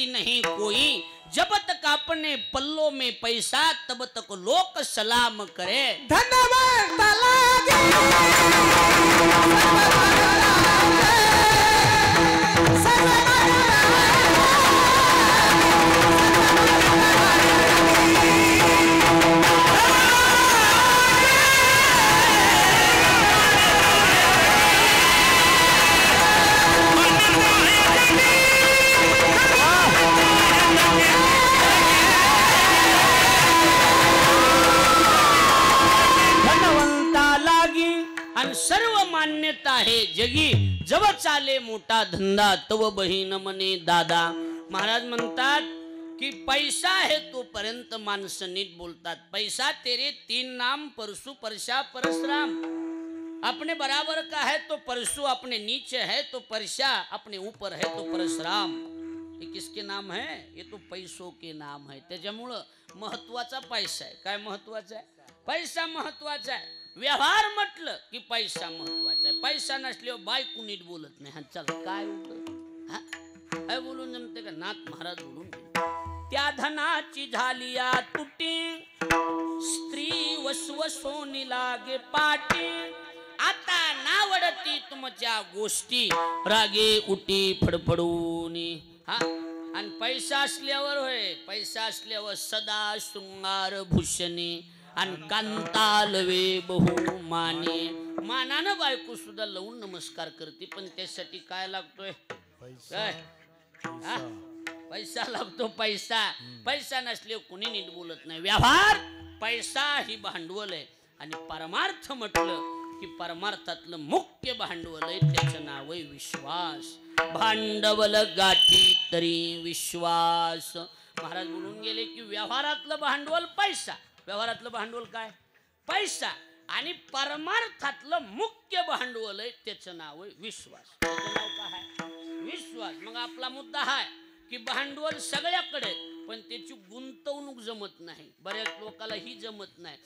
नहीं कोई जब तक अपने पल्लों में पैसा तब तक लोग सलाम करे धन्यवाद सर्व मान्यता है जगी जब चाले मोठा धंदा तव बहीण मने दादा महाराज म्हणतात की पैसा है तोपर्यंत माणसं नीट बोलतात पैसा तेरे 3 नाम परसू परशा परशुराम अपने बराबर का है तो परशु, अपने नीचे है तो परशा, अपने ऊपर है तो परशुराम. हे किसके नाम है? ये तो पैसों के नाम है. त्याच्यामुळं महत्वाचा पैसा आहे. काय महत्वाचा आहे? पैसा महत्वाचा आहे. व्यवहार म्हटलं की पैसा महत्वाचा आहे. पैसा नसल्यावर बायको नीट बोलत नाही. हा चल काय होतं? काय बोलून जमते का? नाथ महाराज बोलून त्या धनाची झाली या तुटी, स्त्री वसवसोनी लागे पाटी, आता नावडती तुमच्या गोष्टी, रागे उटी फडफडूनी. हा आणि पैसा असल्यावर होय, पैसा असल्यावर सदा शृंगार भूषणी आणि कांतालवे बहुमाने. मानानं बायको सुद्धा लावून नमस्कार करते, पण त्यासाठी काय लागतोय? काय? पैसा लागतो. पैसा. पैसा नसले कोणी नीट बोलत नाही. व्यवहार पैसा ही भांडवल आहे. आणि परमार्थ म्हटलं की परमार्थातलं मुख्य भांडवल आहे, त्याचं नाव आहे विश्वास. भांडवल गाठी तरी विश्वास. महाराज बोलून गेले की व्यवहारातलं भांडवल पैसा. व्यवहारातलं भांडवल काय? पैसा. आणि परमार्थातलं मुख्य भांडवल आहे, त्याचं नाव आहे विश्वास. त्याचं नाव काय आहे? विश्वास. मग आपला मुद्दा आहे की भांडवल सगळ्याकडे, पण त्याची गुंतवणूक जमत नाही. बऱ्याच लोकांना ही जमत नाही.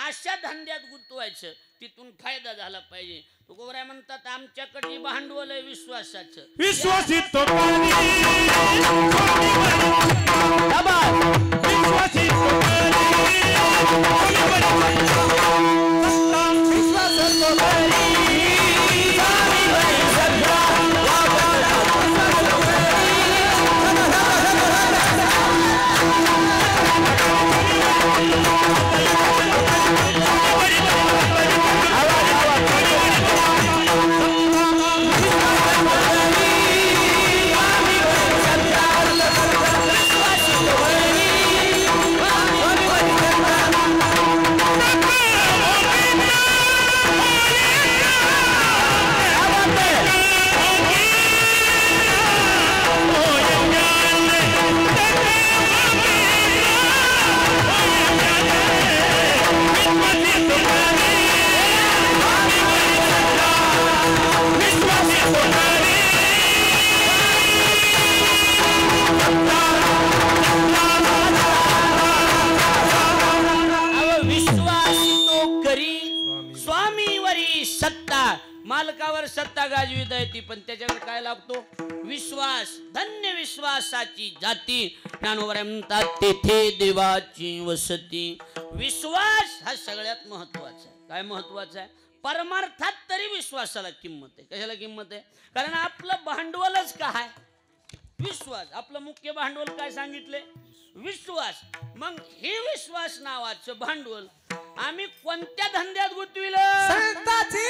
अशा धंद्यात गुंतवायचं, तिथून फायदा झाला पाहिजे. तुकोबराय म्हणतात आमच्याकडे भांडवल आहे विश्वासाचं. विश्वासित मालकावर सत्ता गाजविता येते, पण त्याच्यावर काय लागतो? विश्वास. धन्य विश्वासाची जाती. ज्ञानोबराय म्हणतात तेथे देवाची वसती. विश्वास हा सगळ्यात महत्वाचा आहे. काय महत्वाचा आहे? परमार्थात तरी विश्वासाला किंमत आहे. कशाला किंमत आहे? कारण आपलं भांडवलच काय? विश्वास. आपलं मुख्य भांडवल काय सांगितले? विश्वास. मग हे विश्वास नावाचं भांडवल आम्ही कोणत्या धंद्यात गुंतविलं? संताची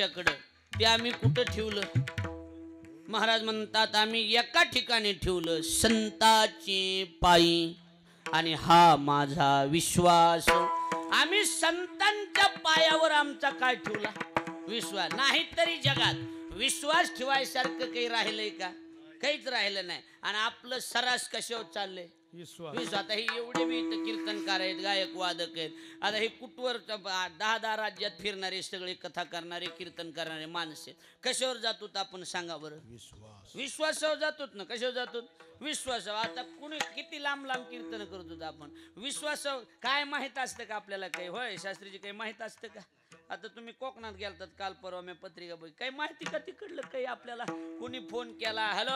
आमच्याकडं ते आम्ही कुठं ठेवलं? महाराज म्हणतात आम्ही एका ठिकाणी ठेवलं, संताची पायी. आणि हा माझा विश्वास. आम्ही संतांच्या पायावर आमचा काय ठेवला? विश्वास. नाही तरी जगात विश्वास ठेवायसारखं काही राहिलंय का? काहीच राहिलं नाही. आणि आपलं सरास कशावर चाललंय? विश्वास. आता हे एवढे बी इथं कीर्तनकार आहेत, गायक वादक आहेत. आता हे कुठवर 10 राज्यात फिरणारे सगळे कथा करणारे कीर्तन करणारे माणसं आहेत. कशावर जातो आपण सांगा बरं? विश्वासावर जातोत ना. कशावर जातो? विश्वासावर. आता कुणी किती लांब लांब कीर्तन करतो आपण विश्वासावर. काय माहित असतं का आपल्याला? काही होय शास्त्रीची काही माहित असतं का? आता तुम्ही कोकणात गेलतात काल परवा मी पत्रिका बघ, काही माहिती का तिकडलं काही आपल्याला? कोणी फोन केला, हॅलो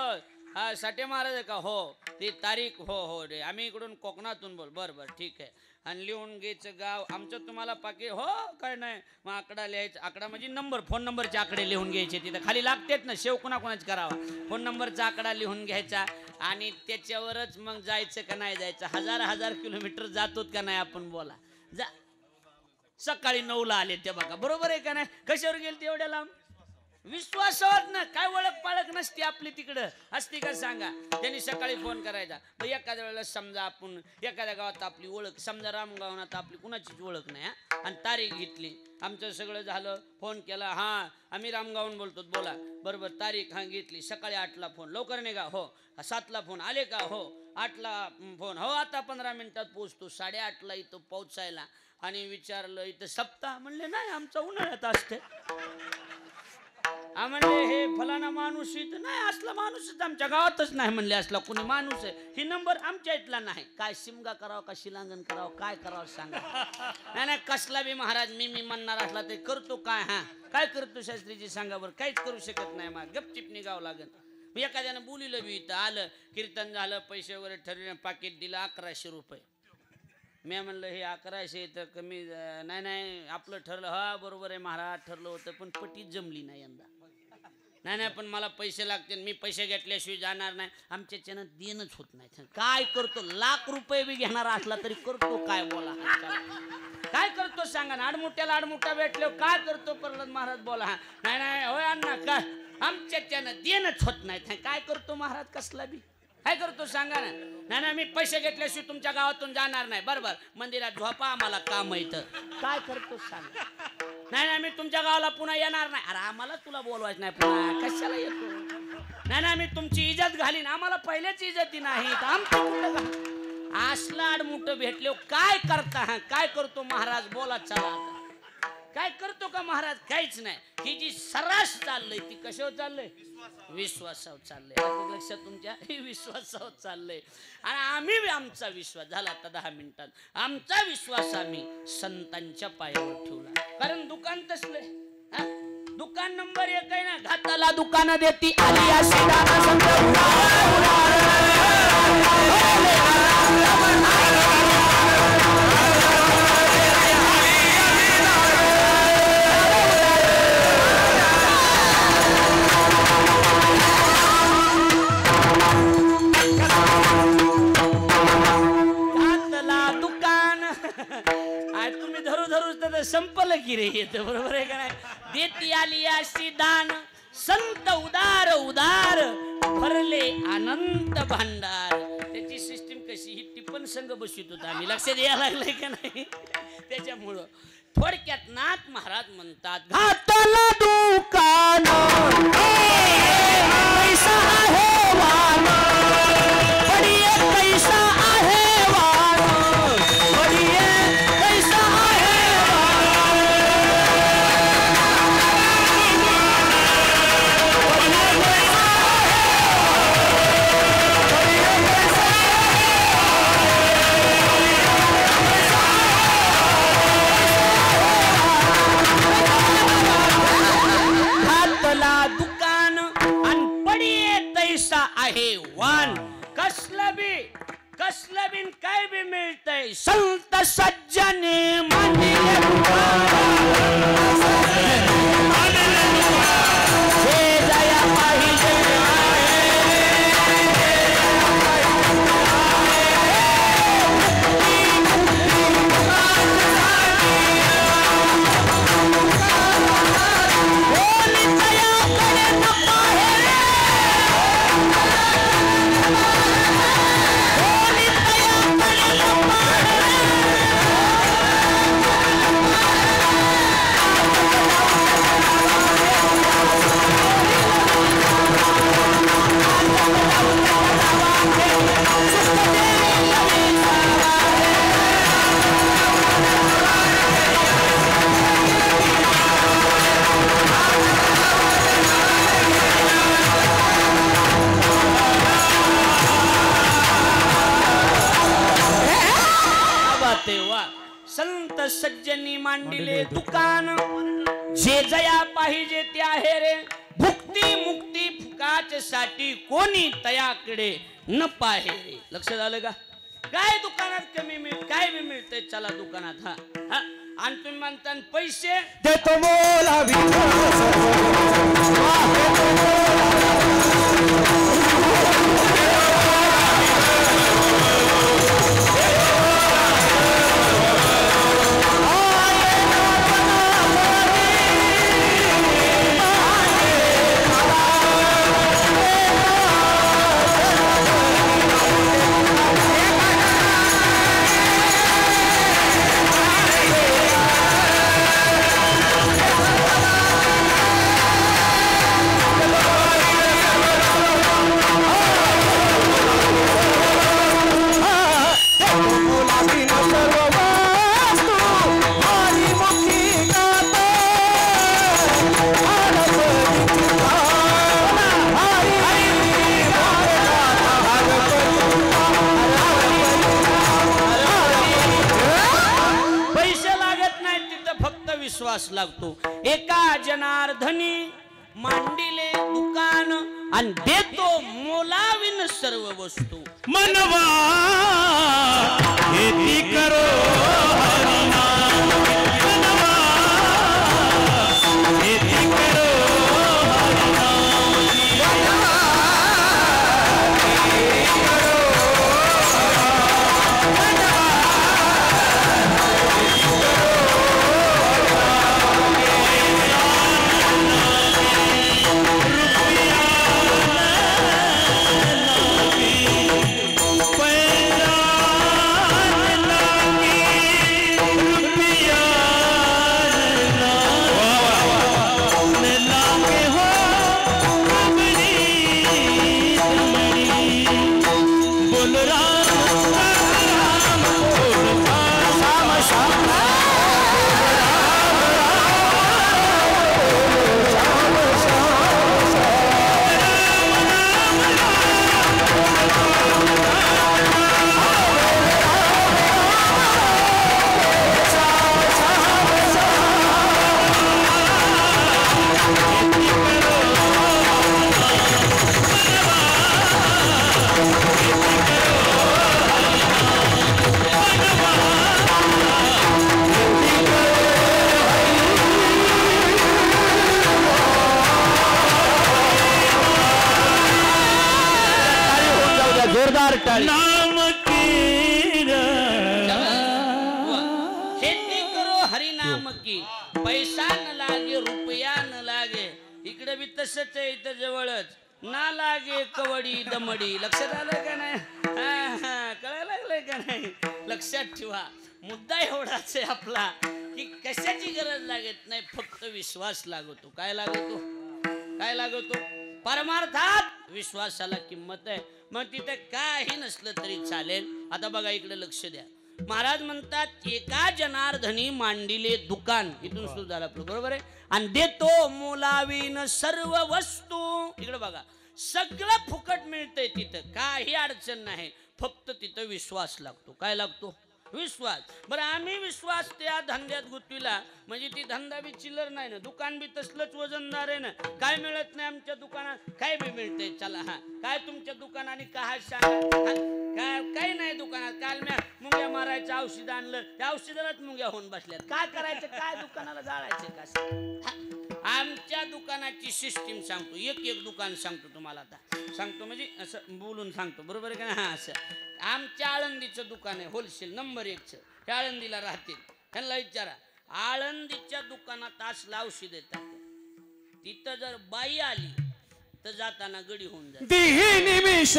हा साठे महाराज आहे का? हो. ती तारीख? हो हो रे, आम्ही इकडून कोकणातून बोल. बरं बरं ठीक आहे. आणि लिहून घ्यायचं गाव आमचं तुम्हाला पाकिट? हो काय नाही. मग आकडा लिहायचा. आकडा म्हणजे नंबर, फोन नंबरचे आकडे लिहून घ्यायचे. तिथं खाली लागतेत ना, शेव कोणाकोणाच करावा. फोन नंबरचा आकडा लिहून घ्यायचा आणि त्याच्यावरच मग जायचं का नाही जायचं. 1000 किलोमीटर जातोत का नाही आपण? बोला. जा. सकाळी 9ला आले ते बघा. बरोबर आहे का नाही? कशावर गेले ते एवढ्या लांब? विश्वासावर ना. काय ओळख पाळख नसते आपली तिकडं असते का सांगा? त्यांनी सकाळी फोन करायचा. मग एखाद्या वेळेला समजा आपण एखाद्या गावात आपली ओळख, समजा रामगावात आपली कुणाचीच ओळख नाही आणि तारीख घेतली. आमचं सगळं झालं. फोन केला. हां आम्ही रामगावून बोलतो. बोला. बरोबर. तारीख हां घेतली. सकाळी 8ला फोन. लवकर निघा. हो. 7ला फोन. आले का? हो. 8ला फोन. हो आता 15 मिनिटात पोहोचतो. 8:30ला इथं पोहोचायला. आणि विचारलं इथं सप्ताह? म्हणले नाही आमचा उन्हाळ्यात असते. म्हणले हे फलाना माणूस इथं नाही. असला माणूसच आमच्या गावातच नाही म्हणले. असला कोणी माणूस आहे. ही नंबर आमच्या इथला नाही. काय शिमगा करावं का शिलांगण करावं काय करावं सांगा? नाही नाही कसला बी महाराज मी म्हणणार असला ते करतो काय? हा काय करतो शास्त्रीजी सांगा बरं? काहीच करू शकत नाही. मग गपचिप निघावं लागेल. मी एखाद्यानं बोलिलं बी इथं आलं कीर्तन झालं पैसे वगैरे ठरले पाकिट दिलं 1100 रुपये. मी म्हणलं हे 1100 तर कमी नाही आपलं ठरलं. हा बरोबर आहे महाराज ठरलं होतं पण पटीत जमली नाही यंदा. नाही पण मला पैसे लागते. मी पैसे घेतल्याशिवाय जाणार नाही. आमच्याच्यानं देणंच होत नाही. काय करतो? लाख रुपये बी घेणार असला तरी करतो काय? बोला. काय करतो सांगा ना? आडमुठा भेटलो काय करतो? प्रल्हाद महाराज बोला. नाही होय अण्णा काय आमच्याच्यानं देणंच होत नाही. काय करतो महाराज? कसला बी काय करतो सांगा ना? नाही मी पैसे घेतल्याशिवाय तुमच्या गावातून जाणार नाही. बरोबर. मंदिरात झोपा आम्हाला काम येतं. काय करतो सांगा? नाही मी तुमच्या गावाला पुन्हा येणार नाही. अरे आम्हाला तुला बोलवायचं नाही पुन्हा कशाला येतो? नाही मी तुमची इज्जत घालीन. आम्हाला पहिलेच इज्जती नाही. असला आडमुठ भेटले काय करता? काय करतो महाराज? बोला. चला आता काय करतो का महाराज? काहीच नाही. ही जी सर्रास चाललंय ती कशावर चाललंय? विश्वासावर चाललंय. लक्षात तुमच्या विश्वासावर चाललंय. आणि आम्ही आमचा विश्वास झाला आता 10 मिनिटात. आमचा विश्वास आम्ही संतांच्या पायावर ठेवला. कारण दुकान तसलंय. दुकान नंबर 1 आहे ना. घाताला दुकान देती आली अशी दाना संत संपलं की रे येत. बरोबर आहे का नाही? देती आली अशी दान संत उदार उदार भरले अनंत भांडार. त्याची सिस्टीम कशी? ही टिपण संघ बसवित होता आम्ही. लक्षात यायला लागलंय का नाही? त्याच्यामुळं थोडक्यात नाथ महाराज म्हणतात घातला दुकान पैसा आहे वान बढिये पैसा आहे वान बढिये पैसा आहे दुकान आणि पडिये तैसा आहे वान. कसलं बिन काय बी मिळतंय संत सज्जने मानले जया पाहिजे. Oh सज्जनी मांडिले दुकान जे जया पाहिजे ते आहे रे भुक्ती मुक्ती फुकाच्यासाठी कोणी तयाकडे न पाहे रे लक्षात आलं का काय दुकानात कमी काय बी मिळतंय चला दुकानात हा आणि तुम्ही म्हणता पैसे देतो मोला विश्वास लागतो एका जनार्दनी मांडिले दुकान आणि देतो मोलाविन सर्व वस्तू मनवा खेती करो हरिनाम मनवा खेती करो नाम की खेती करो हरि नाम की पैसा न लागे रुपया न लागे इकडे बी तसंच आहे इथं जवळच ना लागे कवडी दमडी लक्षात आलं का नाही कळायला लागलंय का नाही लक्षात ठेवा मुद्दा एवढाच आहे आपला की कशाची गरज लागत नाही फक्त विश्वास लागतो काय लागतो परमार्थात विश्वासाला किंमत आहे मग तिथे काही नसलं तरी चालेल आता बघा इकडे लक्ष द्या महाराज म्हणतात एका जनार्दनी मांडिले दुकान इथून सुरू झालं आपलं बरोबर आहे आणि देतो मोलावीन सर्व वस्तू इकडे बघा सगळं फुकट मिळतंय तिथं काही अडचण नाही फक्त तिथं विश्वास लागतो काय लागतो विश्वास बरं आम्ही विश्वास त्या धंद्यात गुंतविला म्हणजे ती धंदा बी चिल्लर नाही ना दुकान बी तसलंच वजनदार आहे ना काय मिळत नाही आमच्या दुकानात काय बी मिळतंय चला काय तुमच्या दुकानाने काय सांगा काय नाही दुकानात काल मी मुंग्या मारायचं औषध आणलं त्या औषधालाच मुंग्या होऊन बसल्यात काय करायचं काय दुकानाला जाळायचं का आमच्या दुकानाची सिस्टीम सांगतो एक दुकान सांगतो तुम्हाला आता सांगतो म्हणजे असं बोलून सांगतो बरोबर आहे का असं आमच्या आळंदीचं दुकान आहे होलसेल नंबर 1चं हे आळंदीला राहतील त्यांना विचारा आळंदीच्या दुकानात असलं औषध येतात तिथं जर बाई आली तर जाताना गडी होऊन जाते दिही निमिष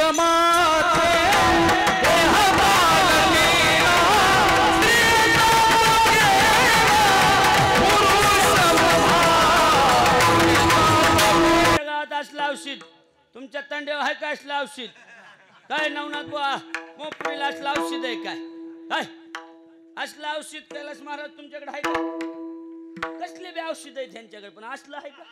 गावात असलं औषध तुमच्या तंड्यावर आहे का असलं औषध काय नवनाथ बुवा मोपरीला असलं औषध आहे काय असलं औषध कैलास महाराज तुमच्याकडे आहे का कसले बी औषध आहे त्यांच्याकडे पण असलं आहे का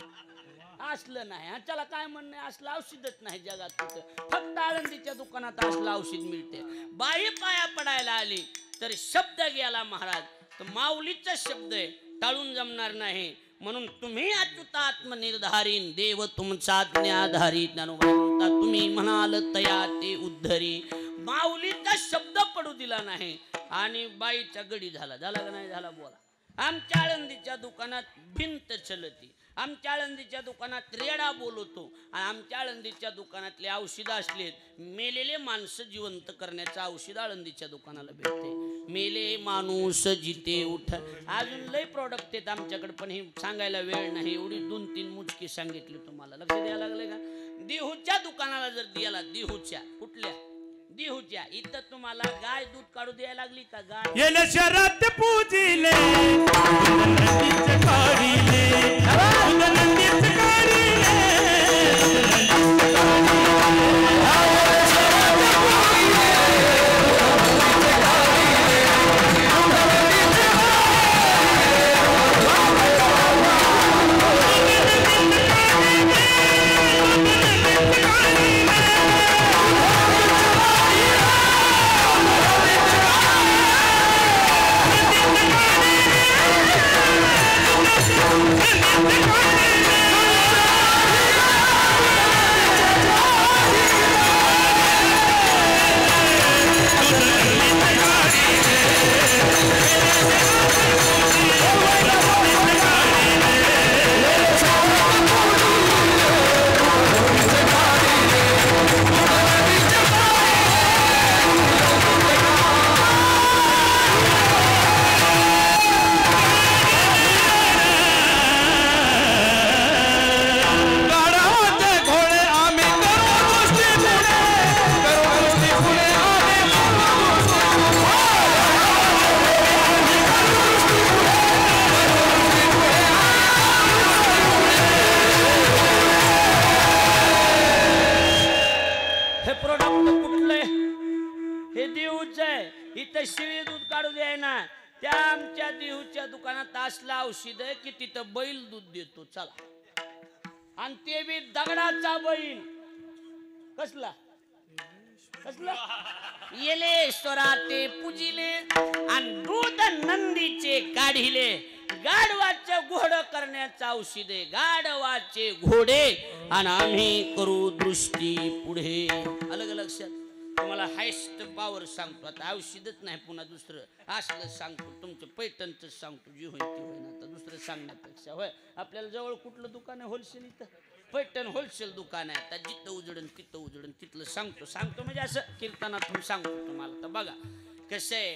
असलं नाही हा, त्याला काय म्हणणं आहे, असलं औषधच नाही जगात कुठं, फक्त आळंदीच्या दुकानात असलं औषध मिळते. बाई पाया पडायला आली तर शब्द गेला महाराज, तर माऊलीचा शब्द आहे, टाळून जमणार नाही. म्हणून तुम्ही अच्युत आत्मनिर्धारीन, देव तुमचा आज्ञाधारी, ज्ञानोबा म्हणता तुम्ही म्हणाल तया ते उद्धरी. माऊलीचा शब्द पडू दिला नाही आणि बाईचा गडी झाला. झाला का नाही झाला बोला. आमच्या आळंदीच्या दुकानात भिंत चलती, आमच्या आळंदीच्या दुकानात रेडा बोलतो आणि आमच्या आळंदीच्या दुकानातले औषध असले, मेलेले माणसं जिवंत करण्याचं औषध आळंदीच्या दुकानाला भेटते. मेले माणूस जिते उठ, अजून लय प्रोडक्ट आहेत आमच्याकडे, पण हे सांगायला वेळ नाही. एवढी 2-3 मुचकी सांगितली तुम्हाला, लक्ष द्यायला लागले का. देहूच्या दुकानाला जर द्याला, देहूच्या कुठल्या देहूच्या, इथं तुम्हाला गाय दूध काढू द्यायला लागली का, गाय येल शरत पूजिले नंदीच काढिले, नंदीच काढिले. औषध आहे की तिथं बैल दूध देतो. चला, आणि ते बी दगडाचा बैल. कसला कसला येलेश्वरा ते पूजिले आणि दूध नंदीचे काढिले. गाढवाचे घोडे करण्याचं औषध आहे, गाढवाचे घोडे आणि आम्ही करू दृष्टी पुढे. अलग लक्षात. तुम्हाला हायस्ट पॉवर सांगतो आता, औषधच नाही पुन्हा दुसरं असलं सांगतो, तुमचं पैठणचं सांगतो, जी होईल ती होईल. आता दुसरं सांगण्यापेक्षा होय, आपल्याला जवळ कुठलं दुकान आहे होलसेल, इथं पैठण होलसेल दुकान आहे. आता जिथं उजडन तिथं उजडन तिथलं सांगतो म्हणजे असं कीर्तनातून सांगतो तुम्हाला. तर बघा कसं आहे,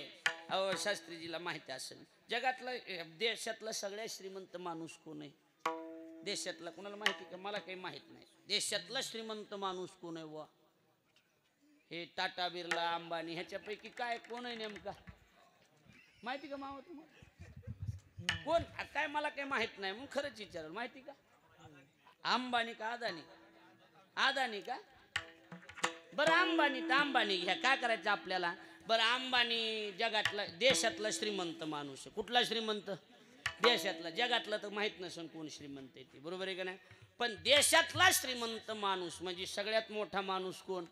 अहो शास्त्रीजीला माहिती असेल, जगातला देशातला सगळ्यात श्रीमंत माणूस कोण आहे देशातला, कोणाला माहिती का, मला काही माहित नाही. देशातला श्रीमंत माणूस कोण आहे वा, हे टाटा बिर्ला अंबानी ह्याच्यापैकी काय कोण आहे नेमका, माहिती का मामा तुम्हाला कोण, काय मला काही माहित नाही, मग खरंच विचारलं माहिती का, अंबानी का अदानी, अदानी का, बरं अंबानी तर अंबानी घ्या, काय करायचं आपल्याला. बरं अंबानी जगातला देशातला श्रीमंत माणूस आहे, कुठला श्रीमंत देशातला, जगातला तर माहित नसेल कोण श्रीमंत आहे ते, बरोबर आहे का नाही. पण देशातला श्रीमंत माणूस म्हणजे सगळ्यात मोठा माणूस कोण,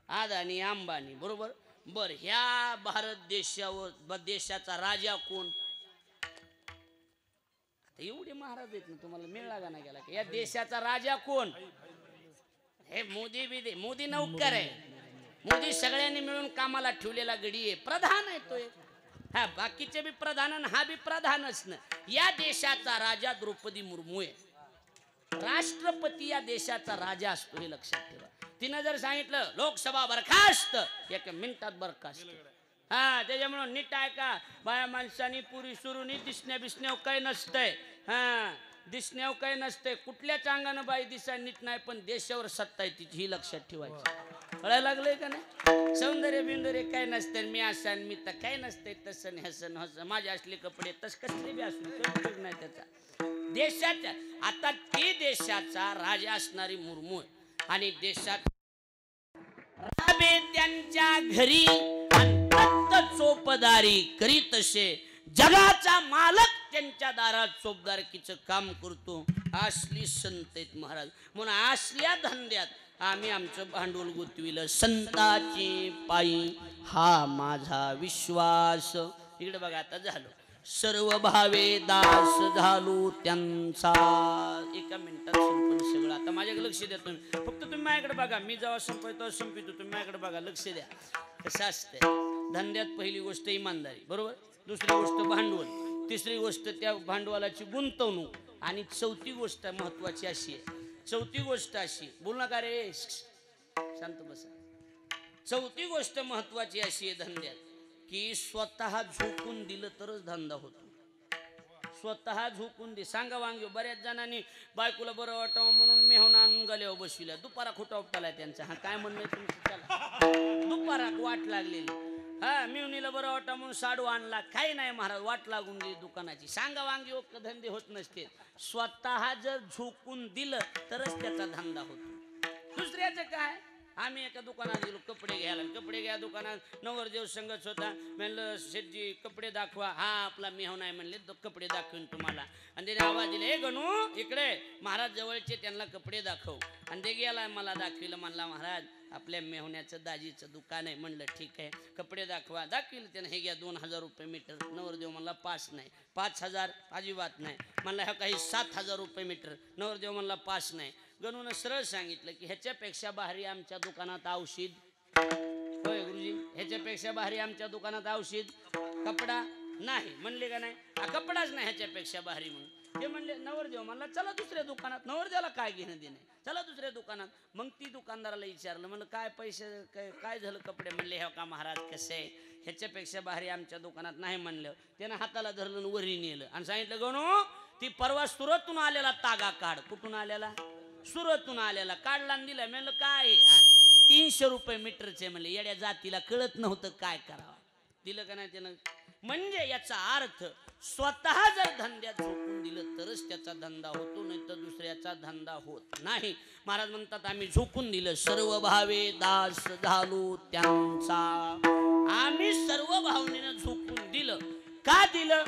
अदानी अंबानी, बरोबर. बर ह्या भारत देशावर देशाचा राजा कोण, एवढे महाराज आहेत ना, तुम्हाला मिळला का नाही गेला या देशाचा राजा कोण, हे मोदी बी दे, मोदी नौकर आहे, मोदी सगळ्यांनी मिळून कामाला ठेवलेला गडी आहे, प्रधान आहे तो एक. हा बाकीचे बी प्रधान आणि हा बी प्रधानच ना. या देशाचा राजा द्रौपदी मुर्मू आहे, राष्ट्रपती या देशाचा राजा असतो, हे लक्षात ठेवा. तिनं जर सांगितलं लोकसभा बरखास्त, एक मिनिटात बरखास्त. हा त्याच्यामुळे नीट आहे का, बाया माणसानी पुरी सुरूनी दिसण्या बिसण्याव काही नसतंय, हा दिसण्याव काही नसतंय, कुठल्याच अंगानं बाई दिसाय नीट नाही, पण देशावर सत्ता आहे तिची, ही लक्षात ठेवायची. कळायला लागलंय का नाही. सौंदर्य बिंदर्य काय नसतं, मी असं मी तर काय नसतंय, तसं हसन हसन माझे असले कपडे तस कसले बी असू उपयोग नाही त्याचा. देशाच्या आता ते देशाचा राजा असणारी मुर्मू आणि देशात राबे त्यांच्या घरी चोपदारी करीत असे, जगाचा मालक त्यांच्या दारात चोपदारकीचं काम करतो. असली संत आहेत महाराज. म्हणून असल्या धंद्यात आम्ही आमचं भांडवल गुंतविलं. संताची पायी हा माझा विश्वास. इकडे बघा आता झालं. सर्व भावे दास झालो त्यांचा. एका मिनिटात संपून सगळं. आता माझ्याकडे लक्ष द्या तुम्ही. फक्त तुम्ही माझ्याकडे बघा. मी जेव्हा संपवतो संपितो तुम्ही माझ्याकडे बघा, लक्ष द्या. कसं असतंय धंद्यात. पहिली गोष्ट इमानदारी, बरोबर. दुसरी गोष्ट भांडवल. तिसरी गोष्ट त्या भांडवलाची गुंतवणूक. आणि चौथी गोष्ट महत्वाची अशी आहे. चौथी गोष्ट अशी, बोल नका रे, शांत बसा. चौथी गोष्ट महत्वाची अशी आहे धंद्यात की स्वतः झोकून दिलं तरच धंदा होतो. स्वतः झोकून दे. सांगा वांगी. बऱ्याच जणांनी बायकोला बरं वाटावं म्हणून मेहून आणून गल्यावर बसविल्या. दुपारा खोटा उपटाला त्यांचा. हा काय म्हणणं तुमचं? चला, दुपारा वाट लागलेली. हा मिवणीला बरं वाटा म्हणून साडू आणला. काही नाही महाराज, वाट लागून गेली दुकानाची. सांगा वांगी धंदे होत नसते. स्वतः जर झोकून दिलं तरच त्याचा धंदा होतो. दुसऱ्याचं काय? आम्ही एका दुकानात गेलो कपडे घ्यायला. कपडे घ्या दुकानात नवरदेव संगच होता. म्हणलं शेठजी कपडे दाखवा. हा आपला मेहून आहे म्हणले, तो कपडे दाखवून तुम्हाला. आणि त्याने आवाज दिला, ए गणू इकडे. महाराज जवळचे त्यांना कपडे दाखव. आणि ते गेला मला दाखविलं. म्हणला महाराज आपल्या मेहुण्याचं दाजीचं दुकान आहे. म्हणलं ठीक आहे, कपडे दाखवा. दाखविलं त्यानं. हे घ्या 2000 रुपये मीटर. नवरदेव म्हणला 5 नाही. 5000 अजिबात नाही. म्हणला ह्या काही 7000 रुपये मीटर. नवरदेव म्हणला 5 नाही. गणून सरळ सांगितलं की ह्याच्यापेक्षा भारी आमच्या दुकानात औषध. होय गुरुजी, ह्याच्यापेक्षा भारी आमच्या दुकानात औषध कपडा नाही. म्हणले का नाही? कपडाच नाही ह्याच्यापेक्षा भारी म्हणून. ते म्हणले. नवरदेव म्हणला चला दुसऱ्या दुकानात. नवरदेवाला काय घेणं देणं, चला दुसऱ्या दुकानात. मग ती दुकानदाराला विचारलं, म्हणलं काय पैसे काय झालं कपडे? म्हणले हे का महाराज कसं आहे, ह्याच्यापेक्षा भारी आमच्या दुकानात नाही. म्हणलं त्यानं हाताला धरलं वरी नेलं आणि सांगितलं गणू ती परवा सुरतून आलेला तागा काढ. कुठून आलेला? सुरतून आलेला. काढला आणि दिला. म्हणलं काय? 300 रुपये मीटरचे. म्हणले येड्या जातीला कळत नव्हतं काय करावं. दिलं का नाही त्यानं? म्हणजे याचा अर्थ स्वतः जर धंद्यात झोकून दिलं तरच त्याचा धंदा होतो, नाही तर दुसऱ्याचा धंदा होत नाही. महाराज म्हणतात आम्ही झोकून दिलं. सर्व भावे दास झालो त्यांचा. आम्ही सर्व भावनेनं झोकून दिलं. का दिलं?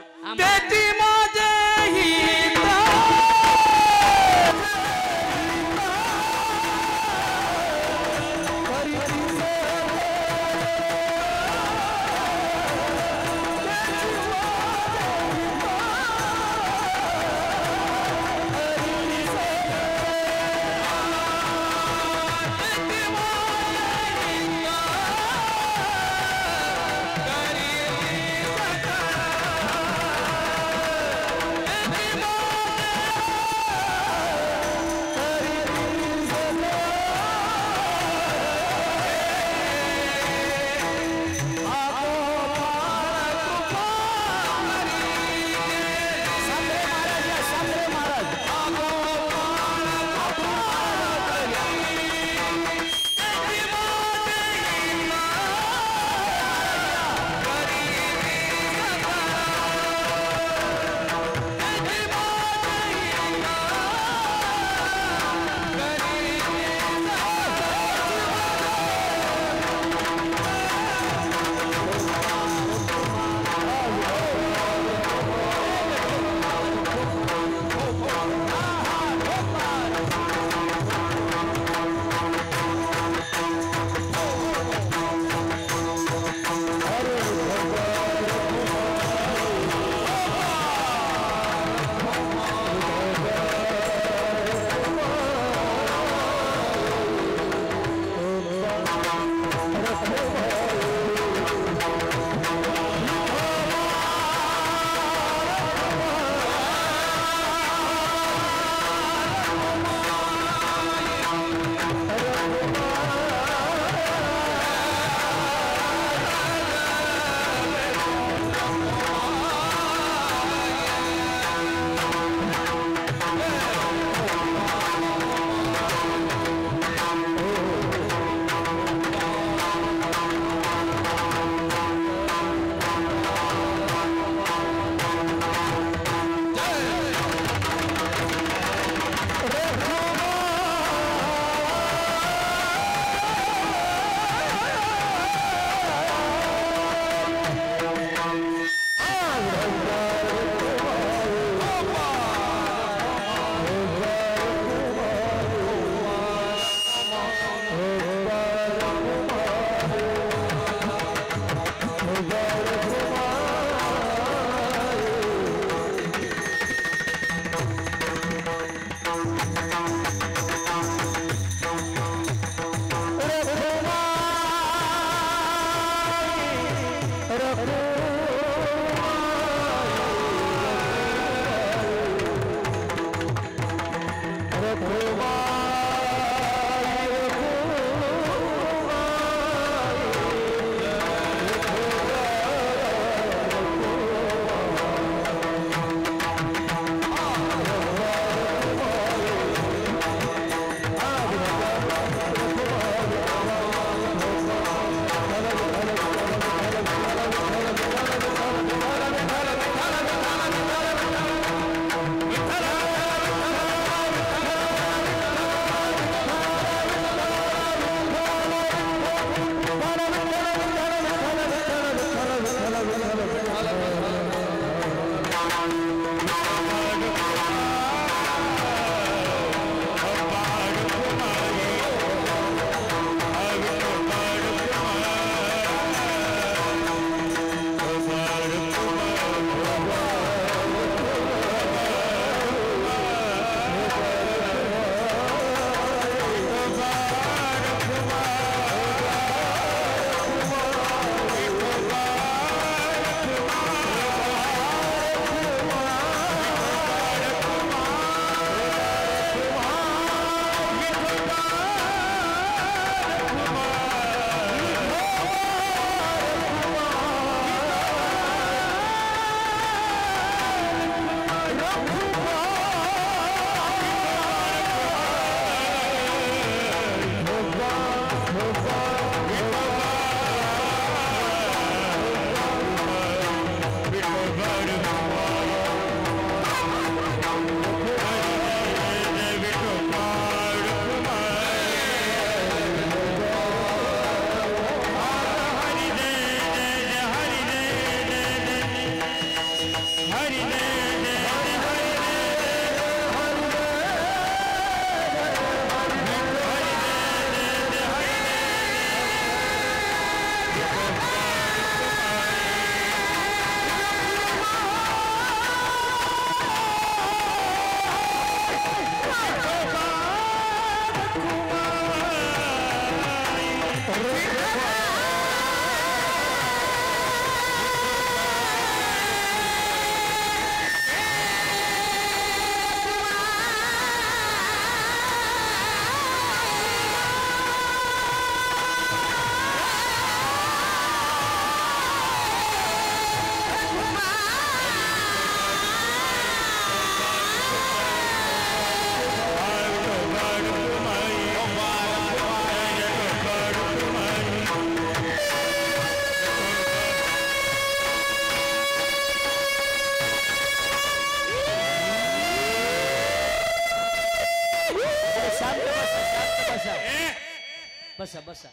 बसा बसा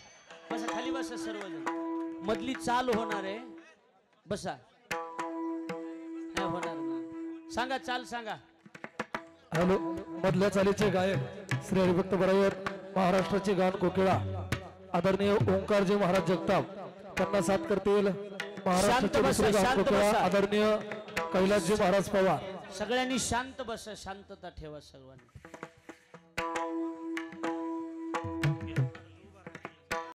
बसा खाली बसा सर्वजण मधली चाल होणार आहे बसा नाही होणार ना सांगा चाल सांगा हॅलो मधल्या चालीचे गायक श्री हरिभक्त बरायर महाराष्ट्राचे गान कोकिळा आदरणीय ओंकारजी महाराज जगताप त्यांना साथ करतील महाराष्ट्राचे दुसरे गान कोकिळा आदरणीय कैलासजी महाराज पवार सगळ्यांनी शांत बसा शांतता ठेवा सर्वांनी